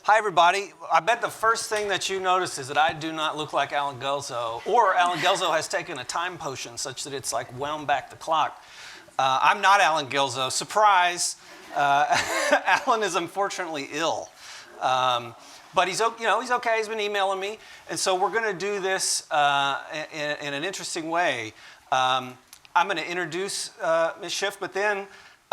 Hi, everybody. I bet the first thing that you notice is that I do not look like Alan Gelzo, or Alan Gelzo has taken a time potion such that it's like wound back the clock. I'm not Alan Gelzo. Surprise! Alan is unfortunately ill. But he's okay. He's been emailing me. And so we're going to do this in an interesting way. I'm going to introduce Ms. Schiff, but then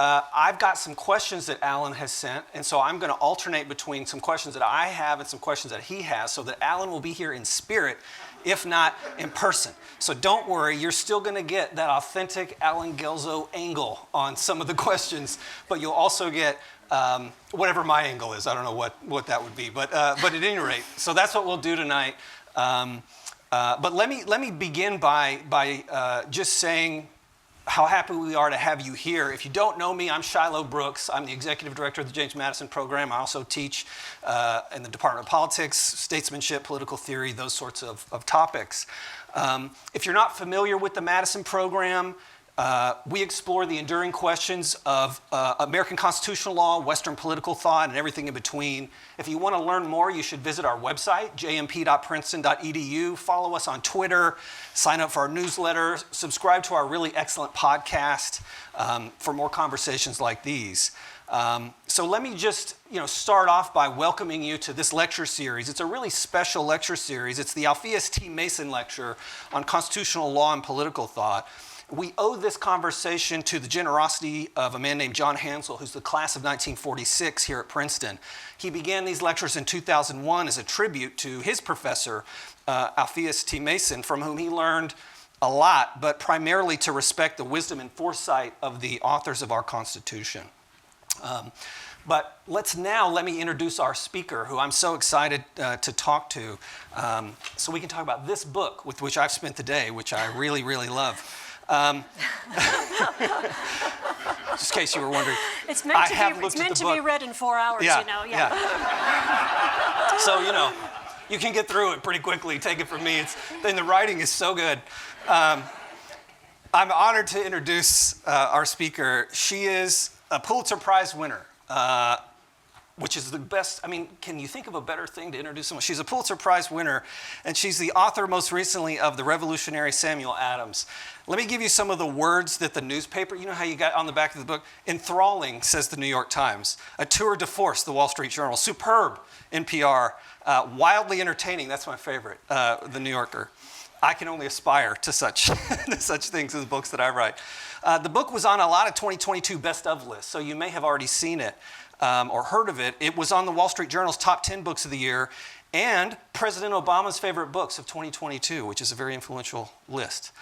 I've got some questions that Alan has sent, and so I'm going to alternate between some questions that I have and some questions that he has so that Alan will be here in spirit, if not in person. So don't worry, you're still going to get that authentic Alan Gelzo angle on some of the questions, but you'll also get whatever my angle is. I don't know what that would be, but at any rate, so that's what we'll do tonight. But let me begin by just saying how happy we are to have you here. If you don't know me, I'm Shiloh Brooks. I'm the executive director of the James Madison Program. I also teach in the Department of Politics, statesmanship, political theory, those sorts of topics. If you're not familiar with the Madison Program, we explore the enduring questions of American constitutional law, Western political thought, and everything in between. If you want to learn more, you should visit our website, jmp.princeton.edu. Follow us on Twitter, sign up for our newsletter, subscribe to our really excellent podcast for more conversations like these. So let me just start off by welcoming you to this lecture series. It's a really special lecture series. It's the Alpheus T. Mason Lecture on Constitutional Law and Political Thought. We owe this conversation to the generosity of a man named John Hansel, who's the class of 1946 here at Princeton. He began these lectures in 2001 as a tribute to his professor, Alpheus T. Mason, from whom he learned a lot, but primarily to respect the wisdom and foresight of the authors of our Constitution. But let me introduce our speaker, who I'm so excited to talk to, so we can talk about this book with which I've spent the day, which I really, really love. Just in case you were wondering, it's meant to be read in 4 hours, Yeah. So, you can get through it pretty quickly. Take it from me. The writing is so good. I'm honored to introduce our speaker. She is a Pulitzer Prize-winner, which is the best. Can you think of a better thing to introduce someone? She's a Pulitzer Prize-winner, and she's the author most recently of The Revolutionary Samuel Adams. Let me give you some of the words that the newspaper, you know how you got on the back of the book? Enthralling, says the New York Times. A tour de force, the Wall Street Journal. Superb, NPR. Wildly entertaining, that's my favorite, the New Yorker. I can only aspire to such things as the books that I write. The book was on a lot of 2022 best of lists, so you may have already seen it or heard of it. It was on the Wall Street Journal's top 10 books of the year and President Obama's favorite books of 2022, which is a very influential list.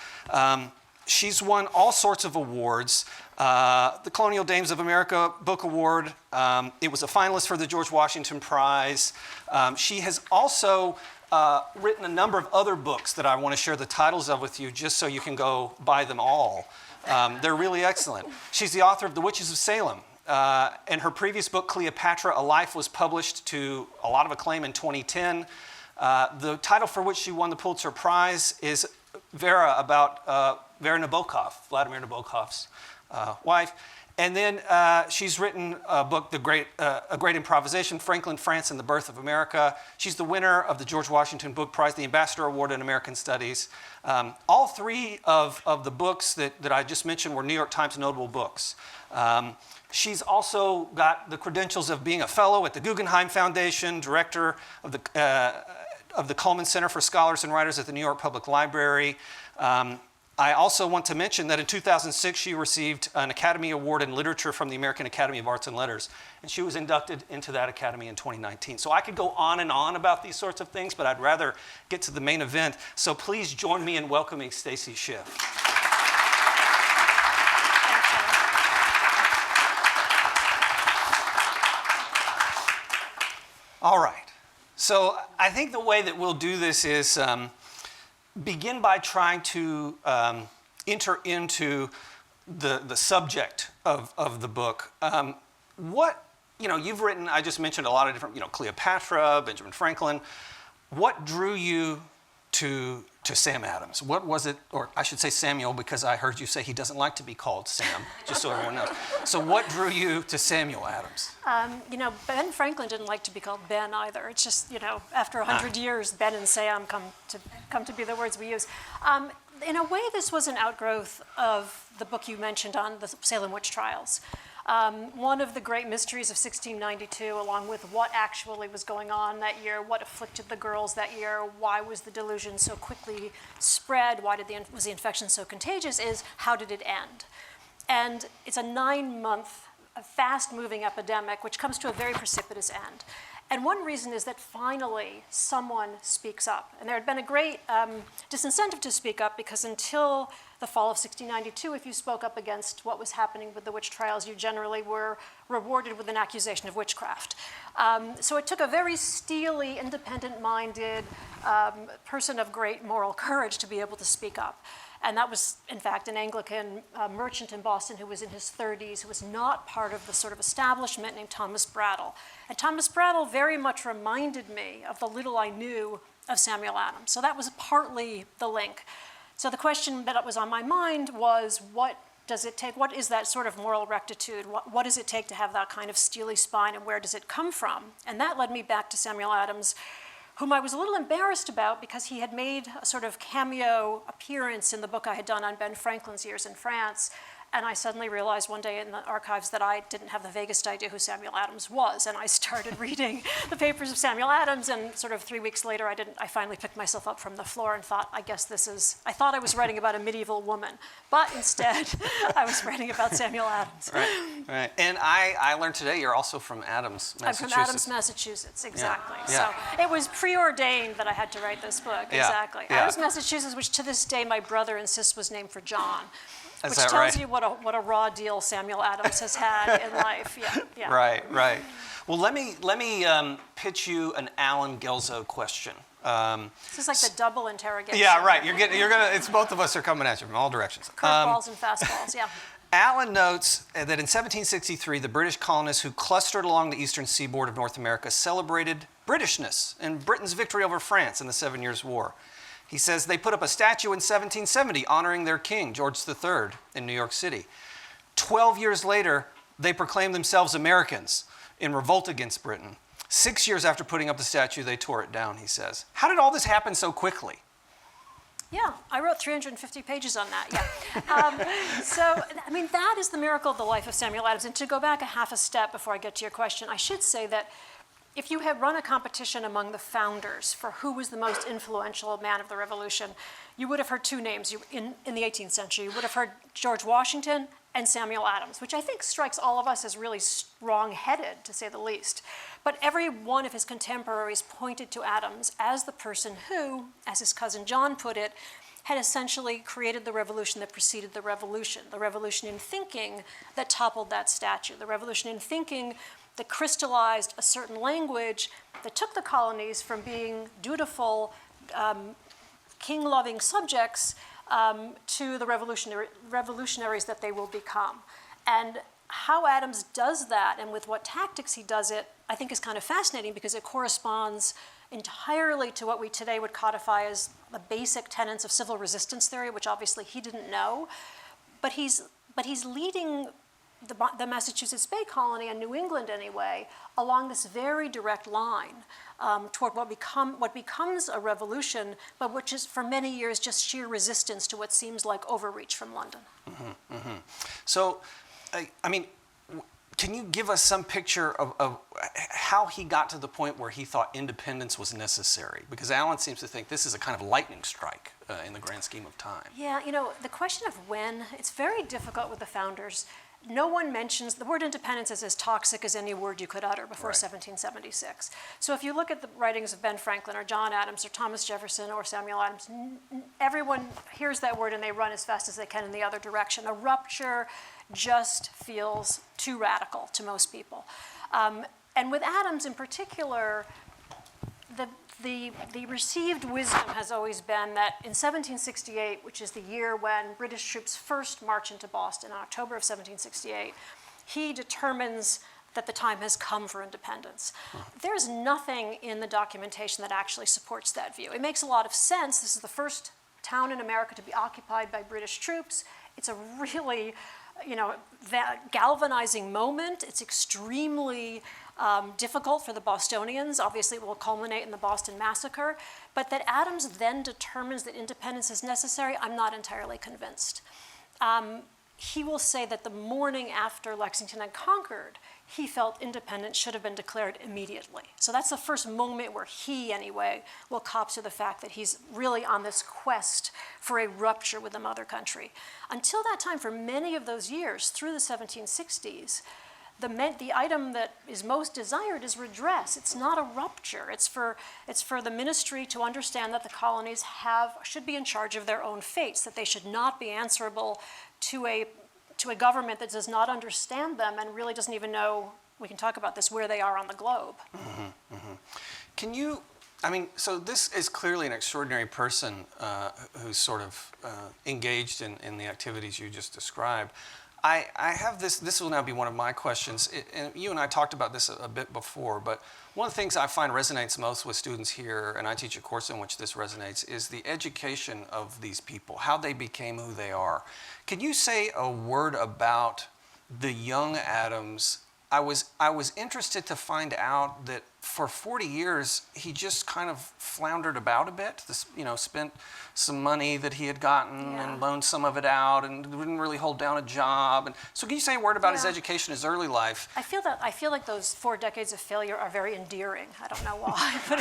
She's won all sorts of awards. The Colonial Dames of America Book Award. It was a finalist for the George Washington Prize. She has also written a number of other books that I want to share the titles of with you just so you can go buy them all. They're really excellent. She's the author of The Witches of Salem. And her previous book, Cleopatra, A Life, was published to a lot of acclaim in 2010. The title for which she won the Pulitzer Prize is Vera, about Vera Nabokov, Vladimir Nabokov's wife. And then she's written a book, A Great Improvisation, Franklin, France, and the Birth of America. She's the winner of the George Washington Book Prize, the Ambassador Award in American Studies. All three of the books that I just mentioned were New York Times notable books. She's also got the credentials of being a fellow at the Guggenheim Foundation, director of the Cullman Center for Scholars and Writers at the New York Public Library. I also want to mention that in 2006, she received an Academy Award in Literature from the American Academy of Arts and Letters, and she was inducted into that Academy in 2019. So I could go on and on about these sorts of things, but I'd rather get to the main event. So please join me in welcoming Stacy Schiff. All right. So I think the way that we'll do this is begin by trying to enter into the subject of the book. You've written, I just mentioned a lot of different, Cleopatra, Benjamin Franklin. What drew you to to Sam Adams? What was it, or I should say Samuel, because I heard you say he doesn't like to be called Sam, just so everyone knows. So what drew you to Samuel Adams? Ben Franklin didn't like to be called Ben either. It's just, after 100 years, Ben and Sam come to be the words we use. In a way, this was an outgrowth of the book you mentioned on the Salem witch trials. One of the great mysteries of 1692, along with what actually was going on that year, what afflicted the girls that year, why was the delusion so quickly spread, why was the infection so contagious, is how did it end? And it's a 9-month, fast-moving epidemic, which comes to a very precipitous end. And one reason is that finally someone speaks up. And there had been a great disincentive to speak up, because until the fall of 1692, if you spoke up against what was happening with the witch trials, you generally were rewarded with an accusation of witchcraft. So it took a very steely, independent-minded person of great moral courage to be able to speak up. And that was, in fact, an Anglican merchant in Boston who was in his 30s, who was not part of the sort of establishment, named Thomas Brattle. And Thomas Brattle very much reminded me of the little I knew of Samuel Adams. So that was partly the link. So the question that was on my mind was, what does it take? What is that sort of moral rectitude? What does it take to have that kind of steely spine, and where does it come from? And that led me back to Samuel Adams, whom I was a little embarrassed about, because he had made a sort of cameo appearance in the book I had done on Ben Franklin's years in France. And I suddenly realized one day in the archives that I didn't have the vaguest idea who Samuel Adams was. And I started reading the papers of Samuel Adams, and sort of 3 weeks later, I finally picked myself up from the floor and thought, I thought I was writing about a medieval woman. But instead, I was writing about Samuel Adams. Right. And I learned today you're also from Adams, Massachusetts. I'm from Adams, Massachusetts, exactly. Yeah. So it was preordained that I had to write this book, exactly. Yeah. Adams, Massachusetts, which to this day my brother insists was named for John. Is which that tells right? you what a raw deal Samuel Adams has had in life. Yeah. Right. Well, let me pitch you an Alan Gelso question. This is like the double interrogation. Yeah, right. You're gonna. It's both of us are coming at you from all directions. Curveballs and fastballs. Yeah. Alan notes that in 1763, the British colonists who clustered along the eastern seaboard of North America celebrated Britishness and Britain's victory over France in the 7 Years' War. He says they put up a statue in 1770 honoring their king, George III, in New York City. 12 years later, they proclaimed themselves Americans in revolt against Britain. 6 years after putting up the statue, they tore it down, he says. How did all this happen so quickly? Yeah, I wrote 350 pages on that, that is the miracle of the life of Samuel Adams. And to go back a half a step before I get to your question, I should say that if you had run a competition among the founders for who was the most influential man of the Revolution, you would have heard two names in the 18th century. You would have heard George Washington and Samuel Adams, which I think strikes all of us as really strong-headed, to say the least. But every one of his contemporaries pointed to Adams as the person who, as his cousin John put it, had essentially created the revolution that preceded the revolution in thinking that toppled that statue, the revolution in thinking that crystallized a certain language that took the colonies from being dutiful, king-loving subjects to the revolutionaries that they will become. And how Adams does that, and with what tactics he does it, I think is kind of fascinating, because it corresponds entirely to what we today would codify as the basic tenets of civil resistance theory, which obviously he didn't know. But he's leading the Massachusetts Bay Colony, and New England anyway, along this very direct line toward what becomes a revolution, but which is for many years just sheer resistance to what seems like overreach from London. So, can you give us some picture of how he got to the point where he thought independence was necessary? Because Alan seems to think this is a kind of lightning strike in the grand scheme of time. Yeah, the question of when, it's very difficult with the founders. No one mentions, the word independence is as toxic as any word you could utter before 1776. So if you look at the writings of Ben Franklin or John Adams or Thomas Jefferson or Samuel Adams, everyone hears that word and they run as fast as they can in the other direction. A rupture just feels too radical to most people. And with Adams in particular, the received wisdom has always been that in 1768, which is the year when British troops first march into Boston, in October of 1768, he determines that the time has come for independence. There's nothing in the documentation that actually supports that view. It makes a lot of sense. This is the first town in America to be occupied by British troops. It's a really, that galvanizing moment. It's extremely difficult for the Bostonians. Obviously, it will culminate in the Boston Massacre. But that Adams then determines that independence is necessary, I'm not entirely convinced. He will say that the morning after Lexington had conquered, he felt independence should have been declared immediately. So that's the first moment where he, anyway, will cop to the fact that he's really on this quest for a rupture with the mother country. Until that time, for many of those years, through the 1760s, the item that is most desired is redress. It's not a rupture. It's for the ministry to understand that the colonies should be in charge of their own fates, that they should not be answerable to a government that does not understand them and really doesn't even know, we can talk about this, where they are on the globe. Mm-hmm, mm-hmm. Can you, so this is clearly an extraordinary person who's sort of engaged in the activities you just described. I have this will now be one of my questions, and you and I talked about this a bit before, but one of the things I find resonates most with students here, and I teach a course in which this resonates, is the education of these people, how they became who they are. Can you say a word about the young Adams? I was interested to find out that for 40 years, he just kind of floundered about a bit, spent some money that he had gotten and loaned some of it out and didn't really hold down a job. And so can you say a word about his education, his early life? I feel like those 4 decades of failure are very endearing. I don't know why, but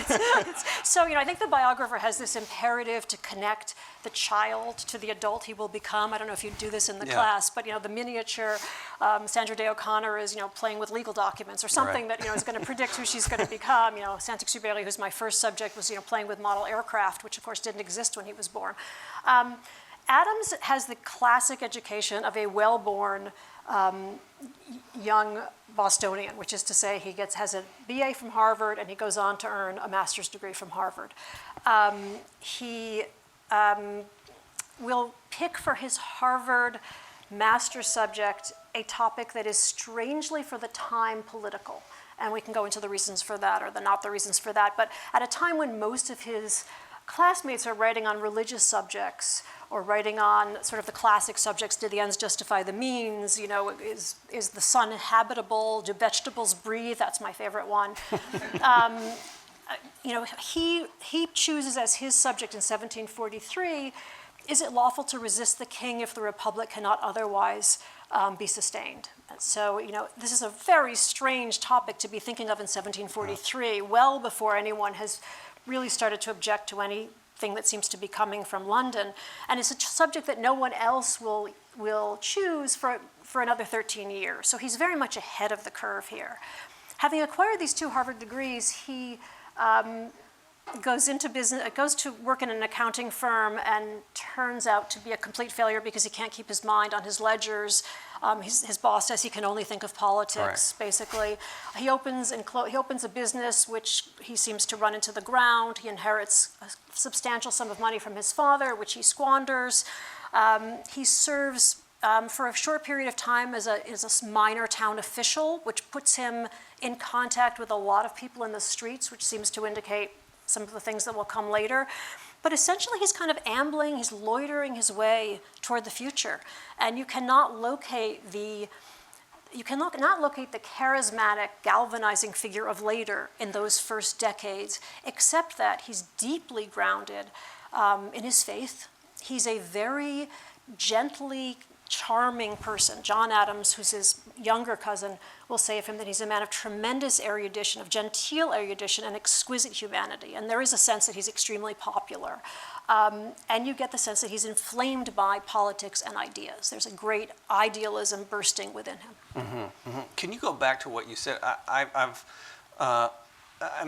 so, I think the biographer has this imperative to connect the child to the adult he will become. I don't know if you do this in the class, but, the miniature Sandra Day O'Connor is, playing with legal documents or something that, is going to predict who she's going to become. Saint-Exupéry, who's my first subject, was, playing with model aircraft, which of course didn't exist when he was born. Adams has the classic education of a well-born young Bostonian, which is to say he has a BA from Harvard and he goes on to earn a master's degree from Harvard. He will pick for his Harvard master's subject a topic that is strangely for the time political. And we can go into the reasons for that or not the reasons for that. But at a time when most of his classmates are writing on religious subjects or writing on sort of the classic subjects, do the ends justify the means? Is the sun habitable? Do vegetables breathe? That's my favorite one. He chooses as his subject in 1743, is it lawful to resist the king if the republic cannot otherwise be sustained? So, this is a very strange topic to be thinking of in 1743, well before anyone has really started to object to anything that seems to be coming from London. And it's a subject that no one else will choose for another 13 years. So he's very much ahead of the curve here. Having acquired these 2 Harvard degrees, he goes into business, goes to work in an accounting firm and turns out to be a complete failure because he can't keep his mind on his ledgers. His boss says he can only think of politics, basically. He opens a business which he seems to run into the ground. He inherits a substantial sum of money from his father, which he squanders. He serves for a short period of time as a minor town official, which puts him in contact with a lot of people in the streets, which seems to indicate some of the things that will come later. But essentially, he's kind of ambling, he's loitering his way toward the future. And you cannot locate the charismatic, galvanizing figure of later in those first decades, except that he's deeply grounded in his faith. He's a very gently charming person. John Adams, who's his younger cousin, will say of him that he's a man of tremendous erudition, of genteel erudition and exquisite humanity. And there is a sense that he's extremely popular. And you get the sense that he's inflamed by politics and ideas. There's a great idealism bursting within him. Mm-hmm, mm-hmm. Can you go back to what you said? I'm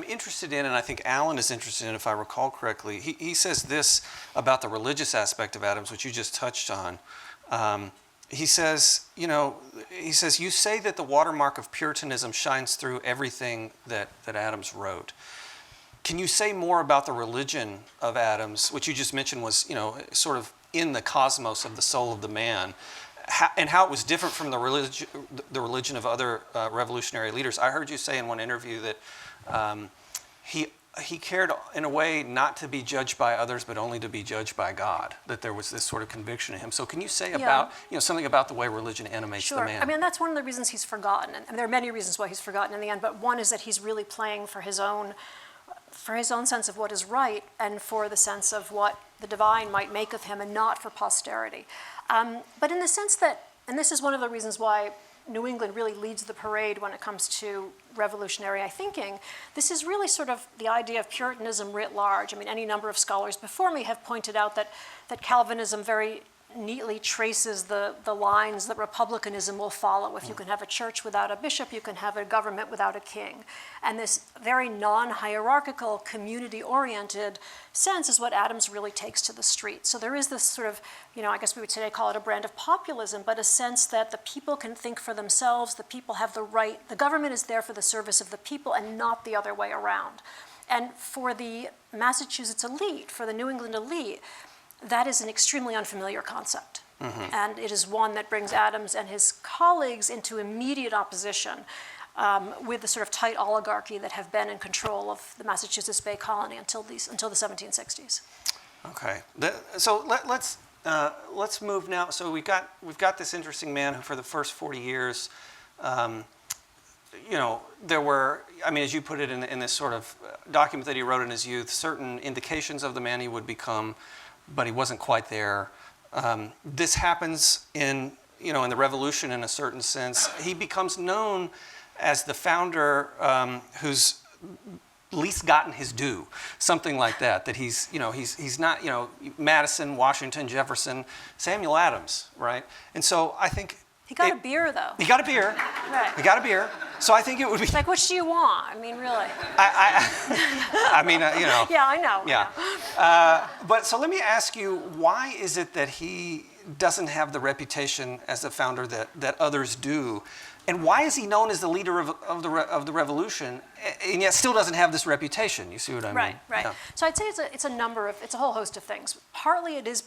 interested in, and I think Alan is interested in, if I recall correctly, he says this about the religious aspect of Adams, which you just touched on. He says, you say that the watermark of Puritanism shines through everything that Adams wrote. Can you say more about the religion of Adams, which you just mentioned was, sort of in the cosmos of the soul of the man, and how it was different from the religion of other revolutionary leaders? I heard you say in one interview that he cared in a way not to be judged by others, but only to be judged by God, that there was this sort of conviction in him. So can you say about, something about the way religion animates the man? I mean, that's one of the reasons he's forgotten. And there are many reasons why he's forgotten in the end, but one is that he's really playing for his own sense of what is right and for the sense of what the divine might make of him and not for posterity. But in the sense that, and this is one of the reasons why New England really leads the parade when it comes to revolutionary thinking, this is really sort of the idea of Puritanism writ large. I mean, any number of scholars before me have pointed out that Calvinism very neatly traces the lines that republicanism will follow. If you can have a church without a bishop, you can have a government without a king. And this very non-hierarchical, community-oriented sense is what Adams really takes to the street. So there is this sort of, I guess we would today call it a brand of populism, but a sense that the people can think for themselves, the people have the right, the government is there for the service of the people and not the other way around. And for the Massachusetts elite, for the New England elite, that is an extremely unfamiliar concept. Mm-hmm. And it is one that brings Adams and his colleagues into immediate opposition with the sort of tight oligarchy that have been in control of the Massachusetts Bay Colony until the 1760s. Okay, so let's move now. So we've got this interesting man who, for the first 40 years, there were, as you put it in this sort of document that he wrote in his youth, certain indications of the man he would become, but he wasn't quite there. This happens in the Revolution in a certain sense. He becomes known as the founder who's least gotten his due, something like that. That he's not Madison, Washington, Jefferson, Samuel Adams, right? And so I think he got a beer, though. He got a beer. Right. He got a beer. So I think it would be like, which do you want? I mean, really. Yeah, I know. Yeah. But so let me ask you, why is it that he doesn't have the reputation as the founder that others do? And why is he known as the leader of the revolution, and yet still doesn't have this reputation? You see what I mean? Right. Yeah. So I'd say it's a whole host of things. Partly it is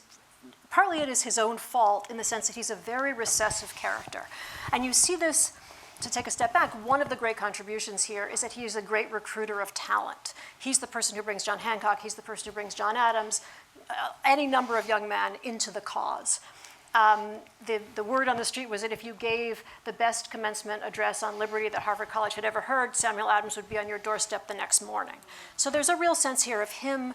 his own fault in the sense that he's a very recessive character. And you see this, to take a step back, one of the great contributions here is that he is a great recruiter of talent. He's the person who brings John Hancock, he's the person who brings John Adams, any number of young men into the cause. The word on the street was that if you gave the best commencement address on liberty that Harvard College had ever heard, Samuel Adams would be on your doorstep the next morning. So there's a real sense here of him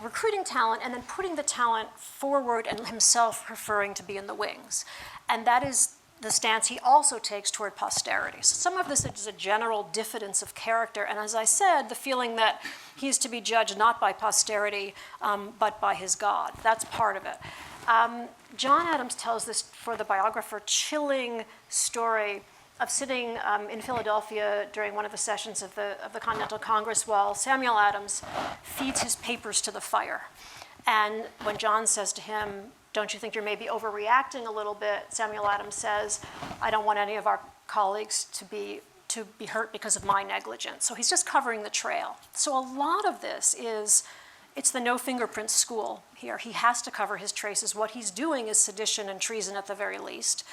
recruiting talent and then putting the talent forward and himself preferring to be in the wings. And that is the stance he also takes toward posterity. So some of this is a general diffidence of character, and as I said, the feeling that he is to be judged not by posterity, but by his God. That's part of it. John Adams tells this, for the biographer, chilling story of sitting in Philadelphia during one of the sessions of the Continental Congress while Samuel Adams feeds his papers to the fire. And when John says to him, "Don't you think you're maybe overreacting a little bit?" Samuel Adams says, "I don't want any of our colleagues to be hurt because of my negligence." So he's just covering the trail. So a lot of this it's the no fingerprints school here. He has to cover his traces. What he's doing is sedition and treason at the very least.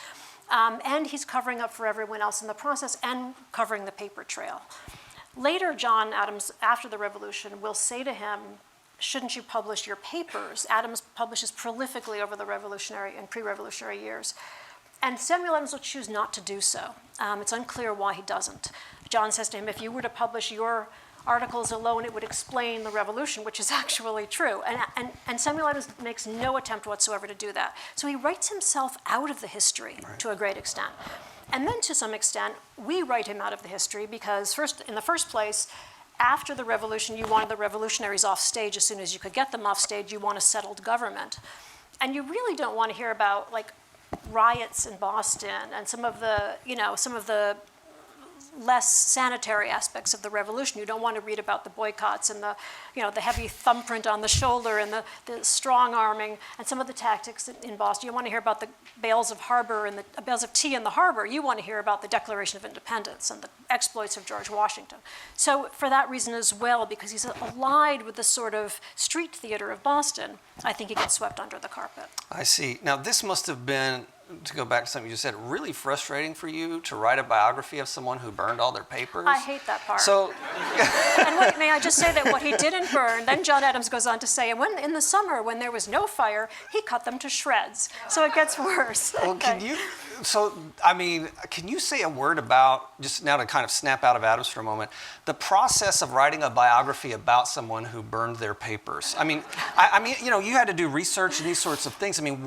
And he's covering up for everyone else in the process and covering the paper trail. Later, John Adams, after the Revolution, will say to him, "Shouldn't you publish your papers?" Adams publishes prolifically over the revolutionary and pre-revolutionary years. And Samuel Adams will choose not to do so. It's unclear why he doesn't. John says to him, "If you were to publish your articles alone, it would explain the revolution," which is actually true. And Samuel Adams makes no attempt whatsoever to do that. So he writes himself out of the history to a great extent. And then to some extent, we write him out of the history because in the first place, after the revolution, you wanted the revolutionaries off stage as soon as you could get them off stage. You want a settled government. And you really don't want to hear about riots in Boston and some of the less sanitary aspects of the revolution. You don't want to read about the boycotts and the heavy thumbprint on the shoulder and the strong arming and some of the tactics in Boston. You want to hear about the bales of tea in the harbor. You want to hear about the Declaration of Independence and the exploits of George Washington. So for that reason as well, because he's allied with the sort of street theater of Boston, I think he gets swept under the carpet. I see. Now this must have been to go back to something you just said, really frustrating for you to write a biography of someone who burned all their papers? I hate that part. So, and wait, may I just say that what he didn't burn, then John Adams goes on to say, and when in the summer when there was no fire, he cut them to shreds. So it gets worse. well, can you say a word about, just now to kind of snap out of Adams for a moment, the process of writing a biography about someone who burned their papers? I mean, you had to do research and these sorts of things. I mean,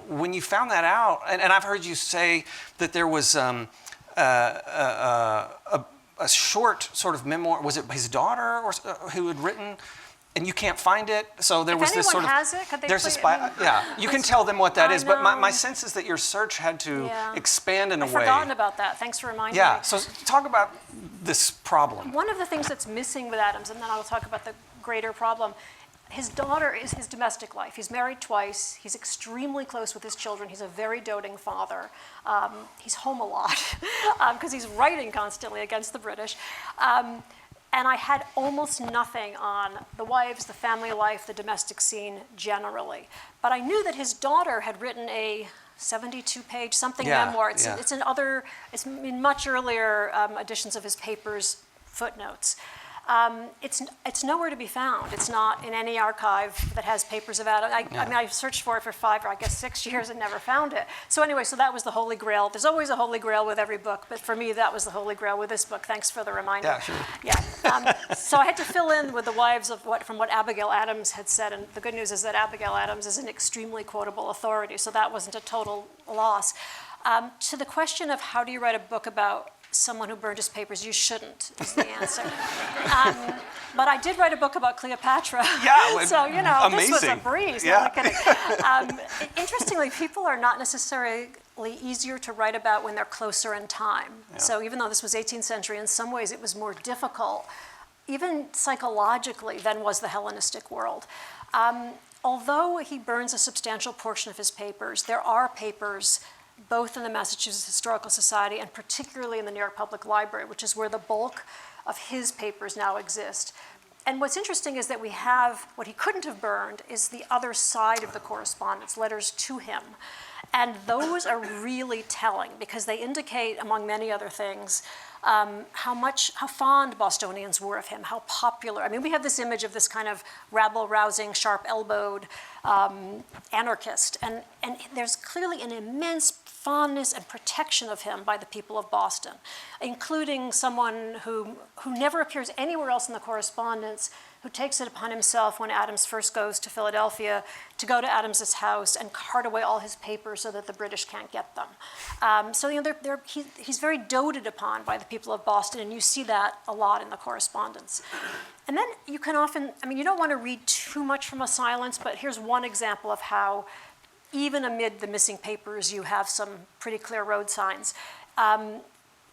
when you found that out, and I've heard you say that there was a short sort of memoir, was it his daughter who had written, and you can't find it? So there was this sort of. If anyone has it, could they there's please? this you can tell them what that is, but my know. sense is that your search had to expand in a way. I've forgotten about that. Thanks for reminding me. Yeah, so talk about this problem. One of the things that's missing with Adams, and then I'll talk about the greater problem, his daughter is his domestic life. He's married twice. He's extremely close with his children. He's a very doting father. He's home a lot because he's writing constantly against the British. And I had almost nothing on the wives, the family life, the domestic scene generally. But I knew that his daughter had written a 72-page memoir. It's in much earlier editions of his papers, footnotes. It's nowhere to be found. It's not in any archive that has papers of Adams. I searched for it for 5 or I guess 6 years and never found it. So anyway, so that was the Holy Grail. There's always a Holy Grail with every book, but for me, that was the Holy Grail with this book. Thanks for the reminder. Yeah, sure. Yeah. So I had to fill in with the wives of from what Abigail Adams had said, and the good news is that Abigail Adams is an extremely quotable authority, so that wasn't a total loss. To the question of how do you write a book about someone who burned his papers, you shouldn't, is the answer. But I did write a book about Cleopatra. Yeah, so, amazing. This was a breeze. Yeah. No, I'm kidding. Interestingly, people are not necessarily easier to write about when they're closer in time. Yeah. So even though this was 18th century, in some ways it was more difficult, even psychologically, than was the Hellenistic world. Although he burns a substantial portion of his papers, there are papers both in the Massachusetts Historical Society and particularly in the New York Public Library, which is where the bulk of his papers now exist. And what's interesting is that we have, what he couldn't have burned is the other side of the correspondence, letters to him. And those are really telling because they indicate, among many other things, how fond Bostonians were of him, how popular. I mean, we have this image of this kind of rabble-rousing, sharp-elbowed anarchist, and there's clearly an immense fondness and protection of him by the people of Boston, including someone who never appears anywhere else in the correspondence, who takes it upon himself when Adams first goes to Philadelphia to go to Adams's house and cart away all his papers so that the British can't get them. So he's very doted upon by the people of Boston, and you see that a lot in the correspondence. And then you can often, you don't want to read too much from a silence, but here's one example of how even amid the missing papers, you have some pretty clear road signs.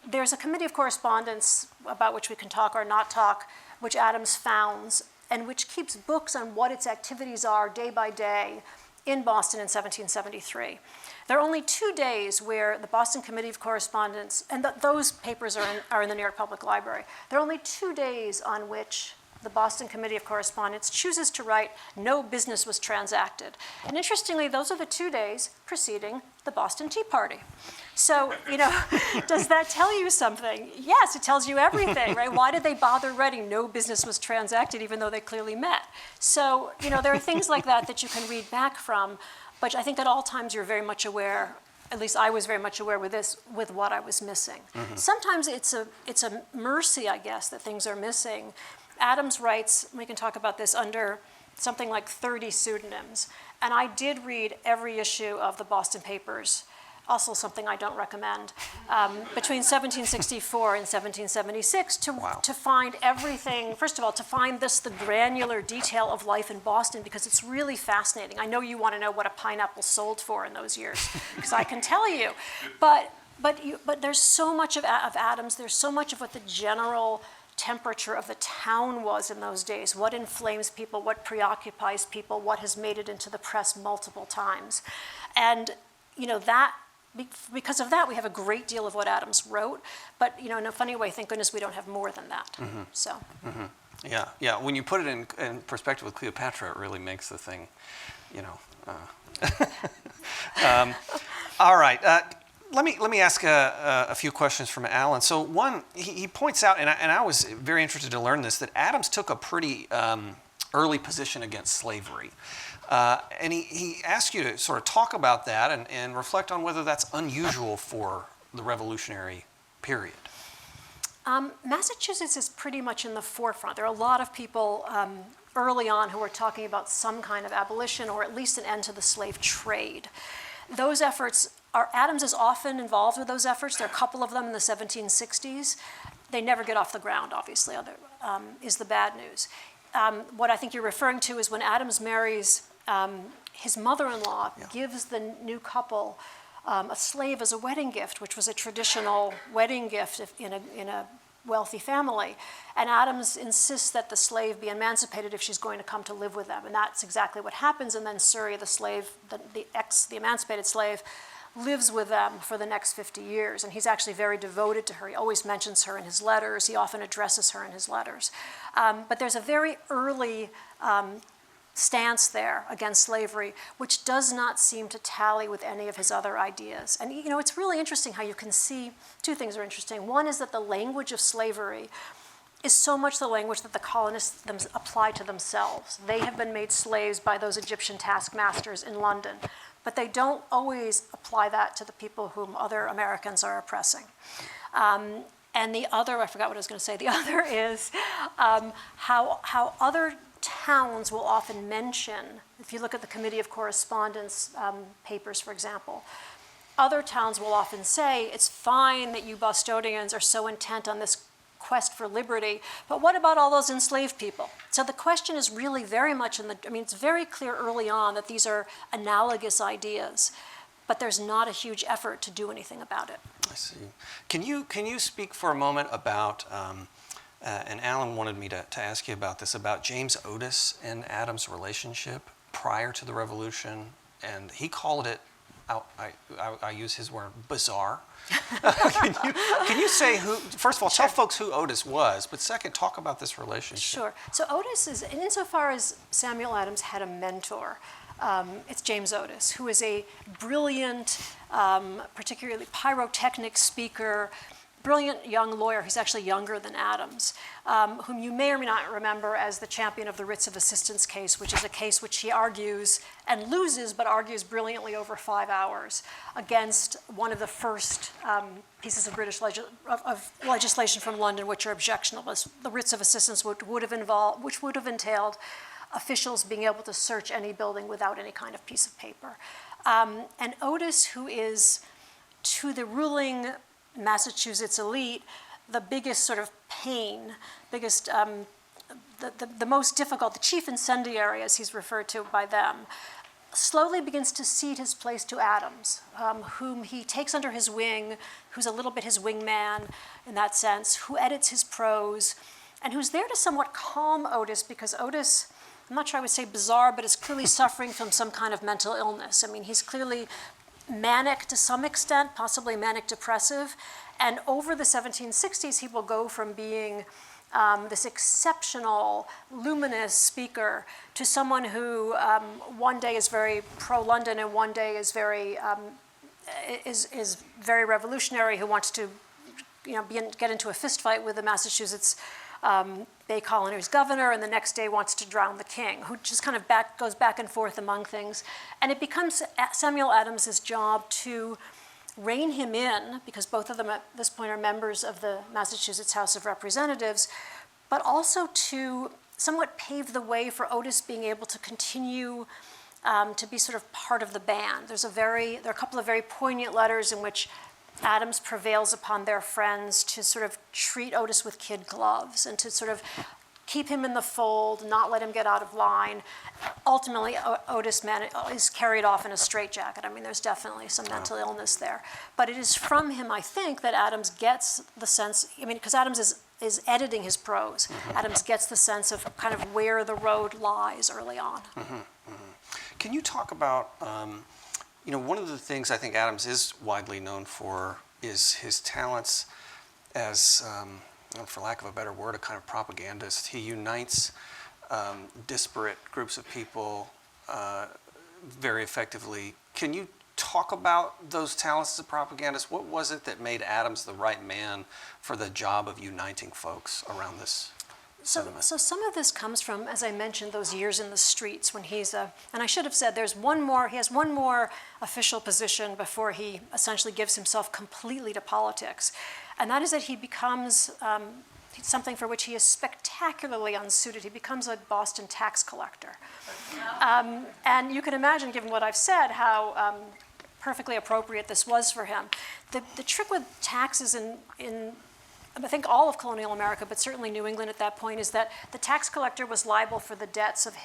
There's a committee of correspondence about which we can talk or not talk, which Adams founds, and which keeps books on what its activities are day by day in Boston in 1773. There are only 2 days where the Boston Committee of Correspondence, and those papers are in the New York Public Library. There are only 2 days on which the Boston Committee of Correspondence chooses to write, "No business was transacted." And interestingly, those are the 2 days preceding the Boston Tea Party. So, does that tell you something? Yes, it tells you everything, right? Why did they bother writing "No business was transacted" even though they clearly met? So, there are things like that you can read back from, but I think at all times you're very much aware, at least I was very much aware with what I was missing. Mm-hmm. Sometimes it's a mercy, I guess, that things are missing. Adams writes, we can talk about this, under something like 30 pseudonyms. And I did read every issue of the Boston papers, also something I don't recommend, between 1764 and 1776 to find everything, first of all, to find the granular detail of life in Boston, because it's really fascinating. I know you want to know what a pineapple sold for in those years, because I can tell you. But there's so much of Adams, there's so much of what the general temperature of the town was in those days, what inflames people, what preoccupies people, what has made it into the press multiple times. And that, because of that, we have a great deal of what Adams wrote, but in a funny way, thank goodness we don't have more than that. Mm-hmm. So. Mm-hmm. Yeah, yeah. When you put it in perspective with Cleopatra, it really makes the thing, you know. All right. Let me ask a few questions from Alan. So one, he points out, and I was very interested to learn this, that Adams took a pretty early position against slavery. And he asked you to sort of talk about that and reflect on whether that's unusual for the Revolutionary period. Massachusetts is pretty much in the forefront. There are a lot of people early on who are talking about some kind of abolition or at least an end to the slave trade. Those efforts Adams is often involved with those efforts. There are a couple of them in the 1760s. They never get off the ground, obviously, is the bad news. What I think you're referring to is when Adams marries his mother-in-law, gives the new couple a slave as a wedding gift, which was a traditional wedding gift in a wealthy family. And Adams insists that the slave be emancipated if she's going to come to live with them. And that's exactly what happens. And then Surrey, the slave, the emancipated slave, lives with them for the next 50 years. And he's actually very devoted to her. He always mentions her in his letters. He often addresses her in his letters. But there's a very early stance there against slavery, which does not seem to tally with any of his other ideas. And you know, it's really interesting how you can see two things are interesting. One is that the language of slavery is so much the language that the colonists apply to themselves. They have been made slaves by those Egyptian taskmasters in London, but they don't always apply that to the people whom other Americans are oppressing. And the other, I forgot what I was going to say, the other is how other towns will often mention, if you look at the Committee of Correspondence papers, for example, other towns will often say, it's fine that you Bostonians are so intent on this quest for liberty, but what about all those enslaved people? So the question is really very much it's very clear early on that these are analogous ideas, but there's not a huge effort to do anything about it. I see. Can you speak for a moment about, and Alan wanted me to ask you about this, about James Otis and Adams' relationship prior to the Revolution, and he called it, I use his word, bizarre. Can you say who, first of all, tell folks who Otis was, but second, talk about this relationship. Sure. So Otis is, and insofar as Samuel Adams had a mentor, it's James Otis, who is a brilliant, particularly pyrotechnic speaker, brilliant young lawyer. He's actually younger than Adams, whom you may or may not remember as the champion of the writs of assistance case, which is a case which he argues and loses, but argues brilliantly over 5 hours against one of the first pieces of British legislation from London, which are objectionable. The writs of assistance which would have entailed officials being able to search any building without any kind of piece of paper. And Otis, who is to the ruling Massachusetts elite, the biggest sort of pain, the most difficult, the chief incendiary, as he's referred to by them, slowly begins to cede his place to Adams, whom he takes under his wing, who's a little bit his wingman in that sense, who edits his prose, and who's there to somewhat calm Otis, because Otis, I'm not sure I would say bizarre, but is clearly suffering from some kind of mental illness. I mean, he's clearly manic to some extent, possibly manic depressive. And over the 1760s, he will go from being this exceptional, luminous speaker to someone who one day is very pro-London and one day is very revolutionary, who wants to get into a fist fight with the Massachusetts Bay Colony's governor, and the next day wants to drown the king, who just kind of goes back and forth among things. And it becomes Samuel Adams's job to rein him in, because both of them at this point are members of the Massachusetts House of Representatives, but also to somewhat pave the way for Otis being able to continue to be sort of part of the band. There are a couple of very poignant letters in which Adams prevails upon their friends to sort of treat Otis with kid gloves and to sort of keep him in the fold, not let him get out of line. Ultimately, Otis is carried off in a straitjacket. I mean, there's definitely some mental illness there. But it is from him, I think, that Adams gets the sense, because Adams is editing his prose. Mm-hmm. Adams gets the sense of kind of where the road lies early on. Mm-hmm. Mm-hmm. Can you talk about, one of the things I think Adams is widely known for is his talents as for lack of a better word, a kind of propagandist. He unites disparate groups of people very effectively. Can you talk about those talents as a propagandist? What was it that made Adams the right man for the job of uniting folks around this sentiment? So some of this comes from, as I mentioned, those years in the streets when he's and I should have said he has one more official position before he essentially gives himself completely to politics. And that is that he becomes something for which he is spectacularly unsuited. He becomes a Boston tax collector. And you can imagine, given what I've said, how perfectly appropriate this was for him. The trick with taxes in I think all of colonial America, but certainly New England at that point, is that the tax collector was liable for the debts of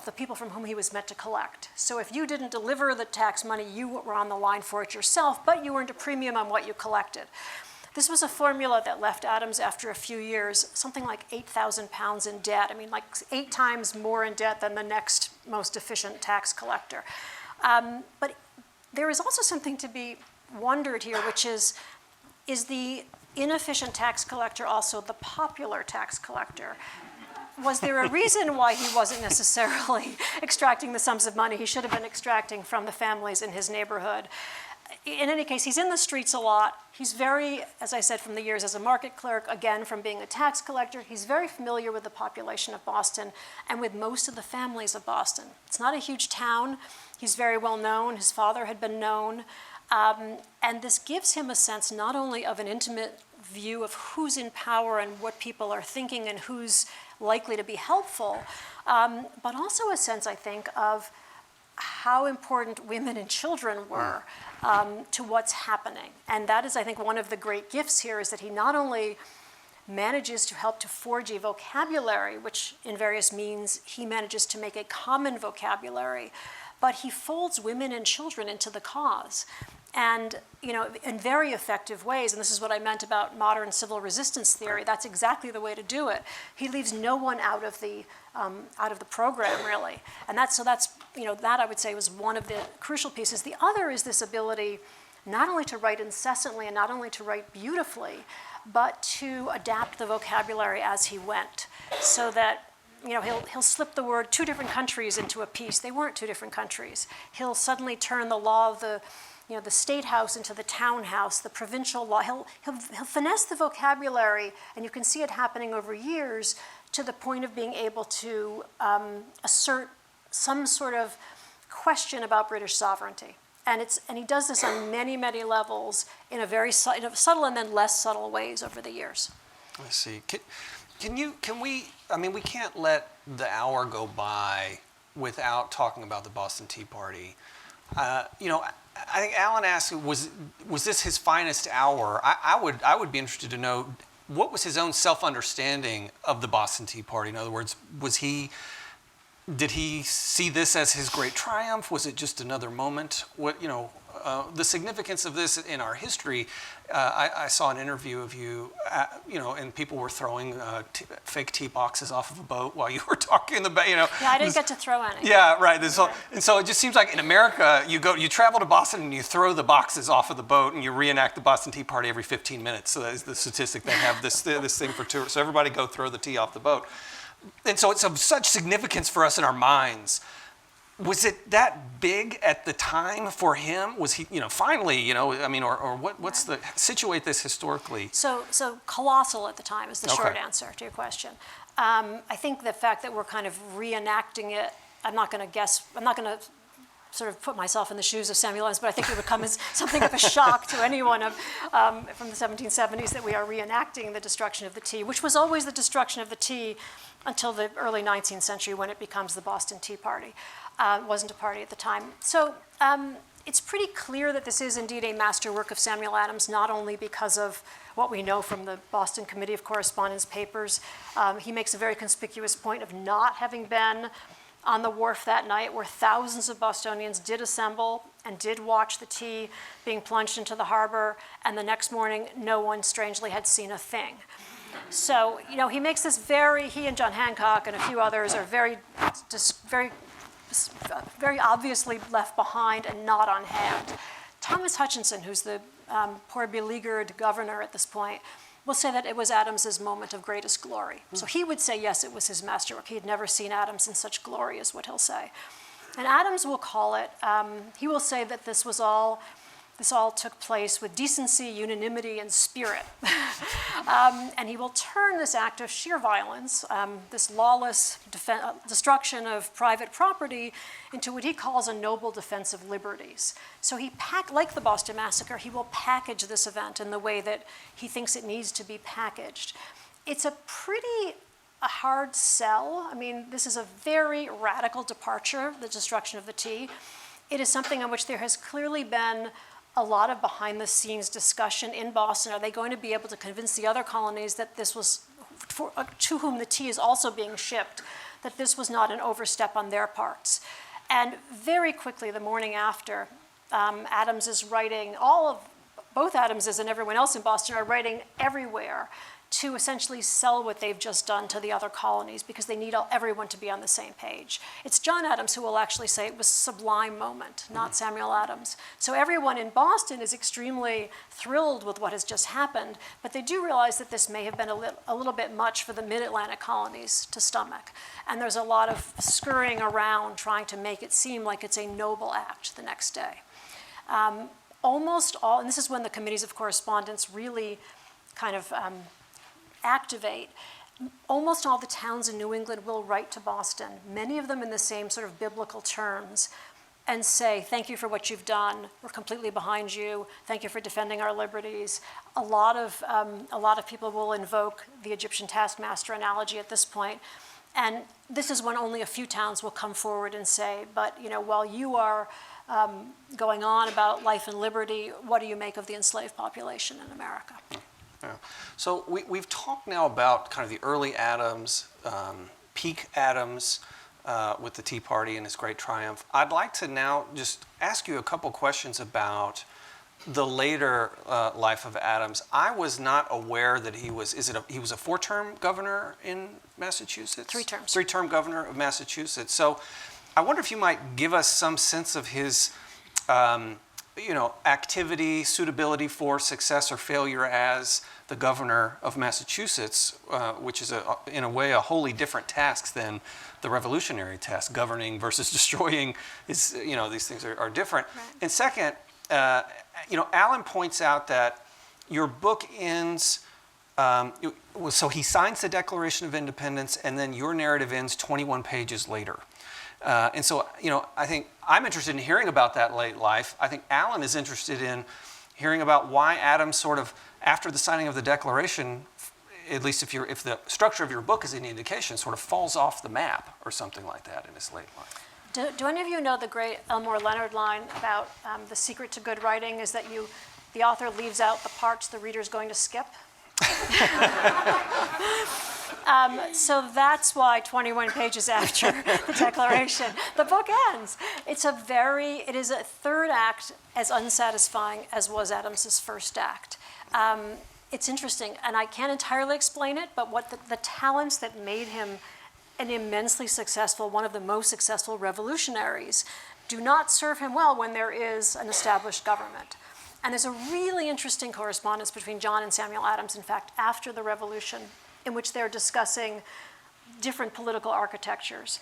the people from whom he was meant to collect. So if you didn't deliver the tax money, you were on the line for it yourself, but you earned a premium on what you collected. This was a formula that left Adams, after a few years, something like 8,000 pounds in debt. I mean, like 8 times more in debt than the next most efficient tax collector. But there is also something to be wondered here, which is the inefficient tax collector also the popular tax collector? Was there a reason why he wasn't necessarily extracting the sums of money he should have been extracting from the families in his neighborhood? In any case, he's in the streets a lot. He's very, as I said, from the years as a market clerk, again, from being a tax collector, he's very familiar with the population of Boston and with most of the families of Boston. It's not a huge town. He's very well known. His father had been known. And this gives him a sense not only of an intimate view of who's in power and what people are thinking and who's likely to be helpful, but also a sense, I think, of how important women and children were to what's happening. And that is, I think, one of the great gifts here, is that he not only manages to help to forge a vocabulary, which in various means he manages to make a common vocabulary, but he folds women and children into the cause. And, you know, in very effective ways, and this is what I meant about modern civil resistance theory, that's exactly the way to do it. He leaves no one out of the program, really. And that's, you know, that I would say was one of the crucial pieces. The other is this ability not only to write incessantly and not only to write beautifully, but to adapt the vocabulary as he went, so that, you know, he'll slip the word 2 different countries into a piece. They weren't 2 different countries. He'll suddenly turn the law of the state house into the townhouse, the provincial law. He'll finesse the vocabulary, and you can see it happening over years, to the point of being able to assert some sort of question about British sovereignty. And he does this on many, many levels in a very subtle and then less subtle ways over the years. I see. Can we, I mean, we can't let the hour go by without talking about the Boston Tea Party. You know, I think Alan asked, was this his finest hour? I would be interested to know, what was his own self-understanding of the Boston Tea Party? In other words, did he see this as his great triumph? Was it just another moment? What, you know, the significance of this in our history, I saw an interview of you, you know, and people were throwing fake tea boxes off of a boat while you were talking about, you know. Yeah, I didn't get to throw any. Yeah, right. And so it just seems like in America, you travel to Boston and you throw the boxes off of the boat and you reenact the Boston Tea Party every 15 minutes. So that is the statistic. They have this thing for tourists. So everybody go throw the tea off the boat. And so it's of such significance for us in our minds. Was it that big at the time for him? Was he, you know, finally, you know, I mean, or what's the, situate this historically? So colossal at the time is the short answer to your question. I think the fact that we're kind of reenacting it, I'm not going to sort of put myself in the shoes of Samuel Adams, but I think it would come as something of a shock to anyone from the 1770s that we are reenacting the destruction of the tea, which was always the destruction of the tea until the early 19th century, when it becomes the Boston Tea Party. It wasn't a party at the time. So it's pretty clear that this is indeed a masterwork of Samuel Adams, not only because of what we know from the Boston Committee of Correspondence papers. He makes a very conspicuous point of not having been on the wharf that night, where thousands of Bostonians did assemble and did watch the tea being plunged into the harbor, and the next morning, no one, strangely, had seen a thing. So, you know, he makes this he and John Hancock and a few others are very obviously left behind and not on hand. Thomas Hutchinson, who's the poor beleaguered governor at this point, will say that it was Adams's moment of greatest glory. So he would say, yes, it was his masterwork. He had never seen Adams in such glory, is what he'll say. And Adams will call it, he will say that this all took place with decency, unanimity, and spirit. And he will turn this act of sheer violence, this lawless destruction of private property, into what he calls a noble defense of liberties. So like the Boston Massacre, he will package this event in the way that he thinks it needs to be packaged. It's a hard sell. I mean, this is a very radical departure, the destruction of the tea. It is something on which there has clearly been a lot of behind-the-scenes discussion in Boston. Are they going to be able to convince the other colonies that this was, to whom the tea is also being shipped, that this was not an overstep on their parts? And very quickly, the morning after, Adams is writing, both Adamses and everyone else in Boston are writing everywhere to essentially sell what they've just done to the other colonies because they need everyone to be on the same page. It's John Adams who will actually say it was a sublime moment, not Samuel Adams. So everyone in Boston is extremely thrilled with what has just happened, but they do realize that this may have been a little bit much for the mid-Atlantic colonies to stomach. And there's a lot of scurrying around trying to make it seem like it's a noble act the next day. Almost all, and this is when the committees of correspondence really kind of activate, almost all the towns in New England will write to Boston, many of them in the same sort of biblical terms, and say, thank you for what you've done. We're completely behind you. Thank you for defending our liberties. A lot of people will invoke the Egyptian taskmaster analogy at this point. And this is when only a few towns will come forward and say, but while you are going on about life and liberty, what do you make of the enslaved population in America? Yeah. So we've talked now about kind of the early Adams, peak Adams with the Tea Party and his great triumph. I'd like to now just ask you a couple questions about the later life of Adams. I was not aware that he was a four-term governor in Massachusetts? Three terms. Three-term governor of Massachusetts. So I wonder if you might give us some sense of his activity, suitability for success or failure as the governor of Massachusetts, which is in a way a wholly different task than the revolutionary task. Governing versus destroying is, these things are different. Right. And second, Alan points out that your book ends, so he signs the Declaration of Independence and then your narrative ends 21 pages later. And so, I think I'm interested in hearing about that late life. I think Alan is interested in hearing about why Adams sort of, after the signing of the Declaration, at least if the structure of your book is any indication, sort of falls off the map or something like that in his late life. Do any of you know the great Elmore Leonard line about the secret to good writing is that the author leaves out the parts the reader's going to skip? So that's why 21 pages after the Declaration, the book ends. It is a third act as unsatisfying as was Adams's first act. It's interesting, and I can't entirely explain it, but what the talents that made him an immensely successful, one of the most successful revolutionaries, do not serve him well when there is an established government. And there's a really interesting correspondence between John and Samuel Adams, in fact, after the Revolution, in which they're discussing different political architectures.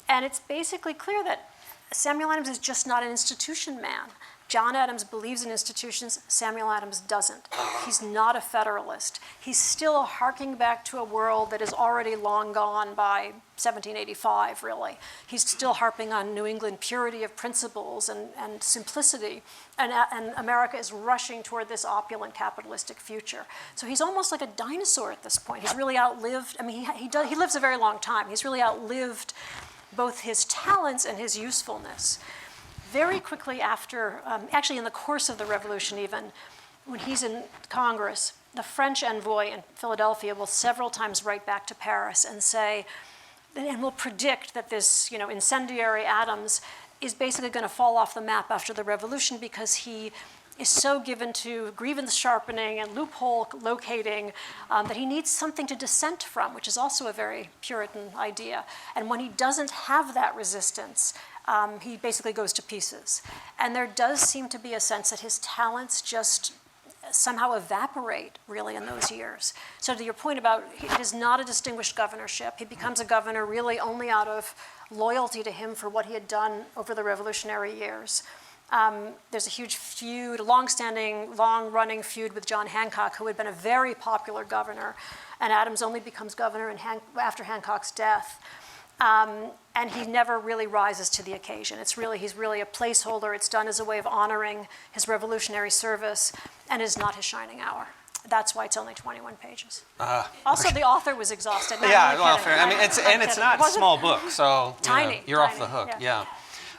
And it's basically clear that Samuel Adams is just not an institution man. John Adams believes in institutions, Samuel Adams doesn't. He's not a Federalist. He's still harking back to a world that is already long gone by 1785, really. He's still harping on New England purity of principles and simplicity, and America is rushing toward this opulent capitalistic future. So he's almost like a dinosaur at this point. He's really outlived, he lives a very long time. He's really outlived both his talents and his usefulness. Very quickly after, actually in the course of the Revolution even, when he's in Congress, the French envoy in Philadelphia will several times write back to Paris and say, and will predict that this incendiary Adams is basically going to fall off the map after the Revolution because he is so given to grievance sharpening and loophole locating that he needs something to dissent from, which is also a very Puritan idea. And when he doesn't have that resistance, he basically goes to pieces. And there does seem to be a sense that his talents just somehow evaporate, really, in those years. So to your point about it is not a distinguished governorship, he becomes a governor really only out of loyalty to him for what he had done over the Revolutionary years. There's a huge feud, a long-standing, long-running feud with John Hancock, who had been a very popular governor, and Adams only becomes governor after Hancock's death. And he never really rises to the occasion. He's really a placeholder. It's done as a way of honoring his revolutionary service and is not his shining hour. That's why it's only 21 pages. Also, the author was exhausted. No, Yeah, I'm well, kidding. fair. I mean, it's not a small book, so Tiny, you're off tiny, the hook. yeah.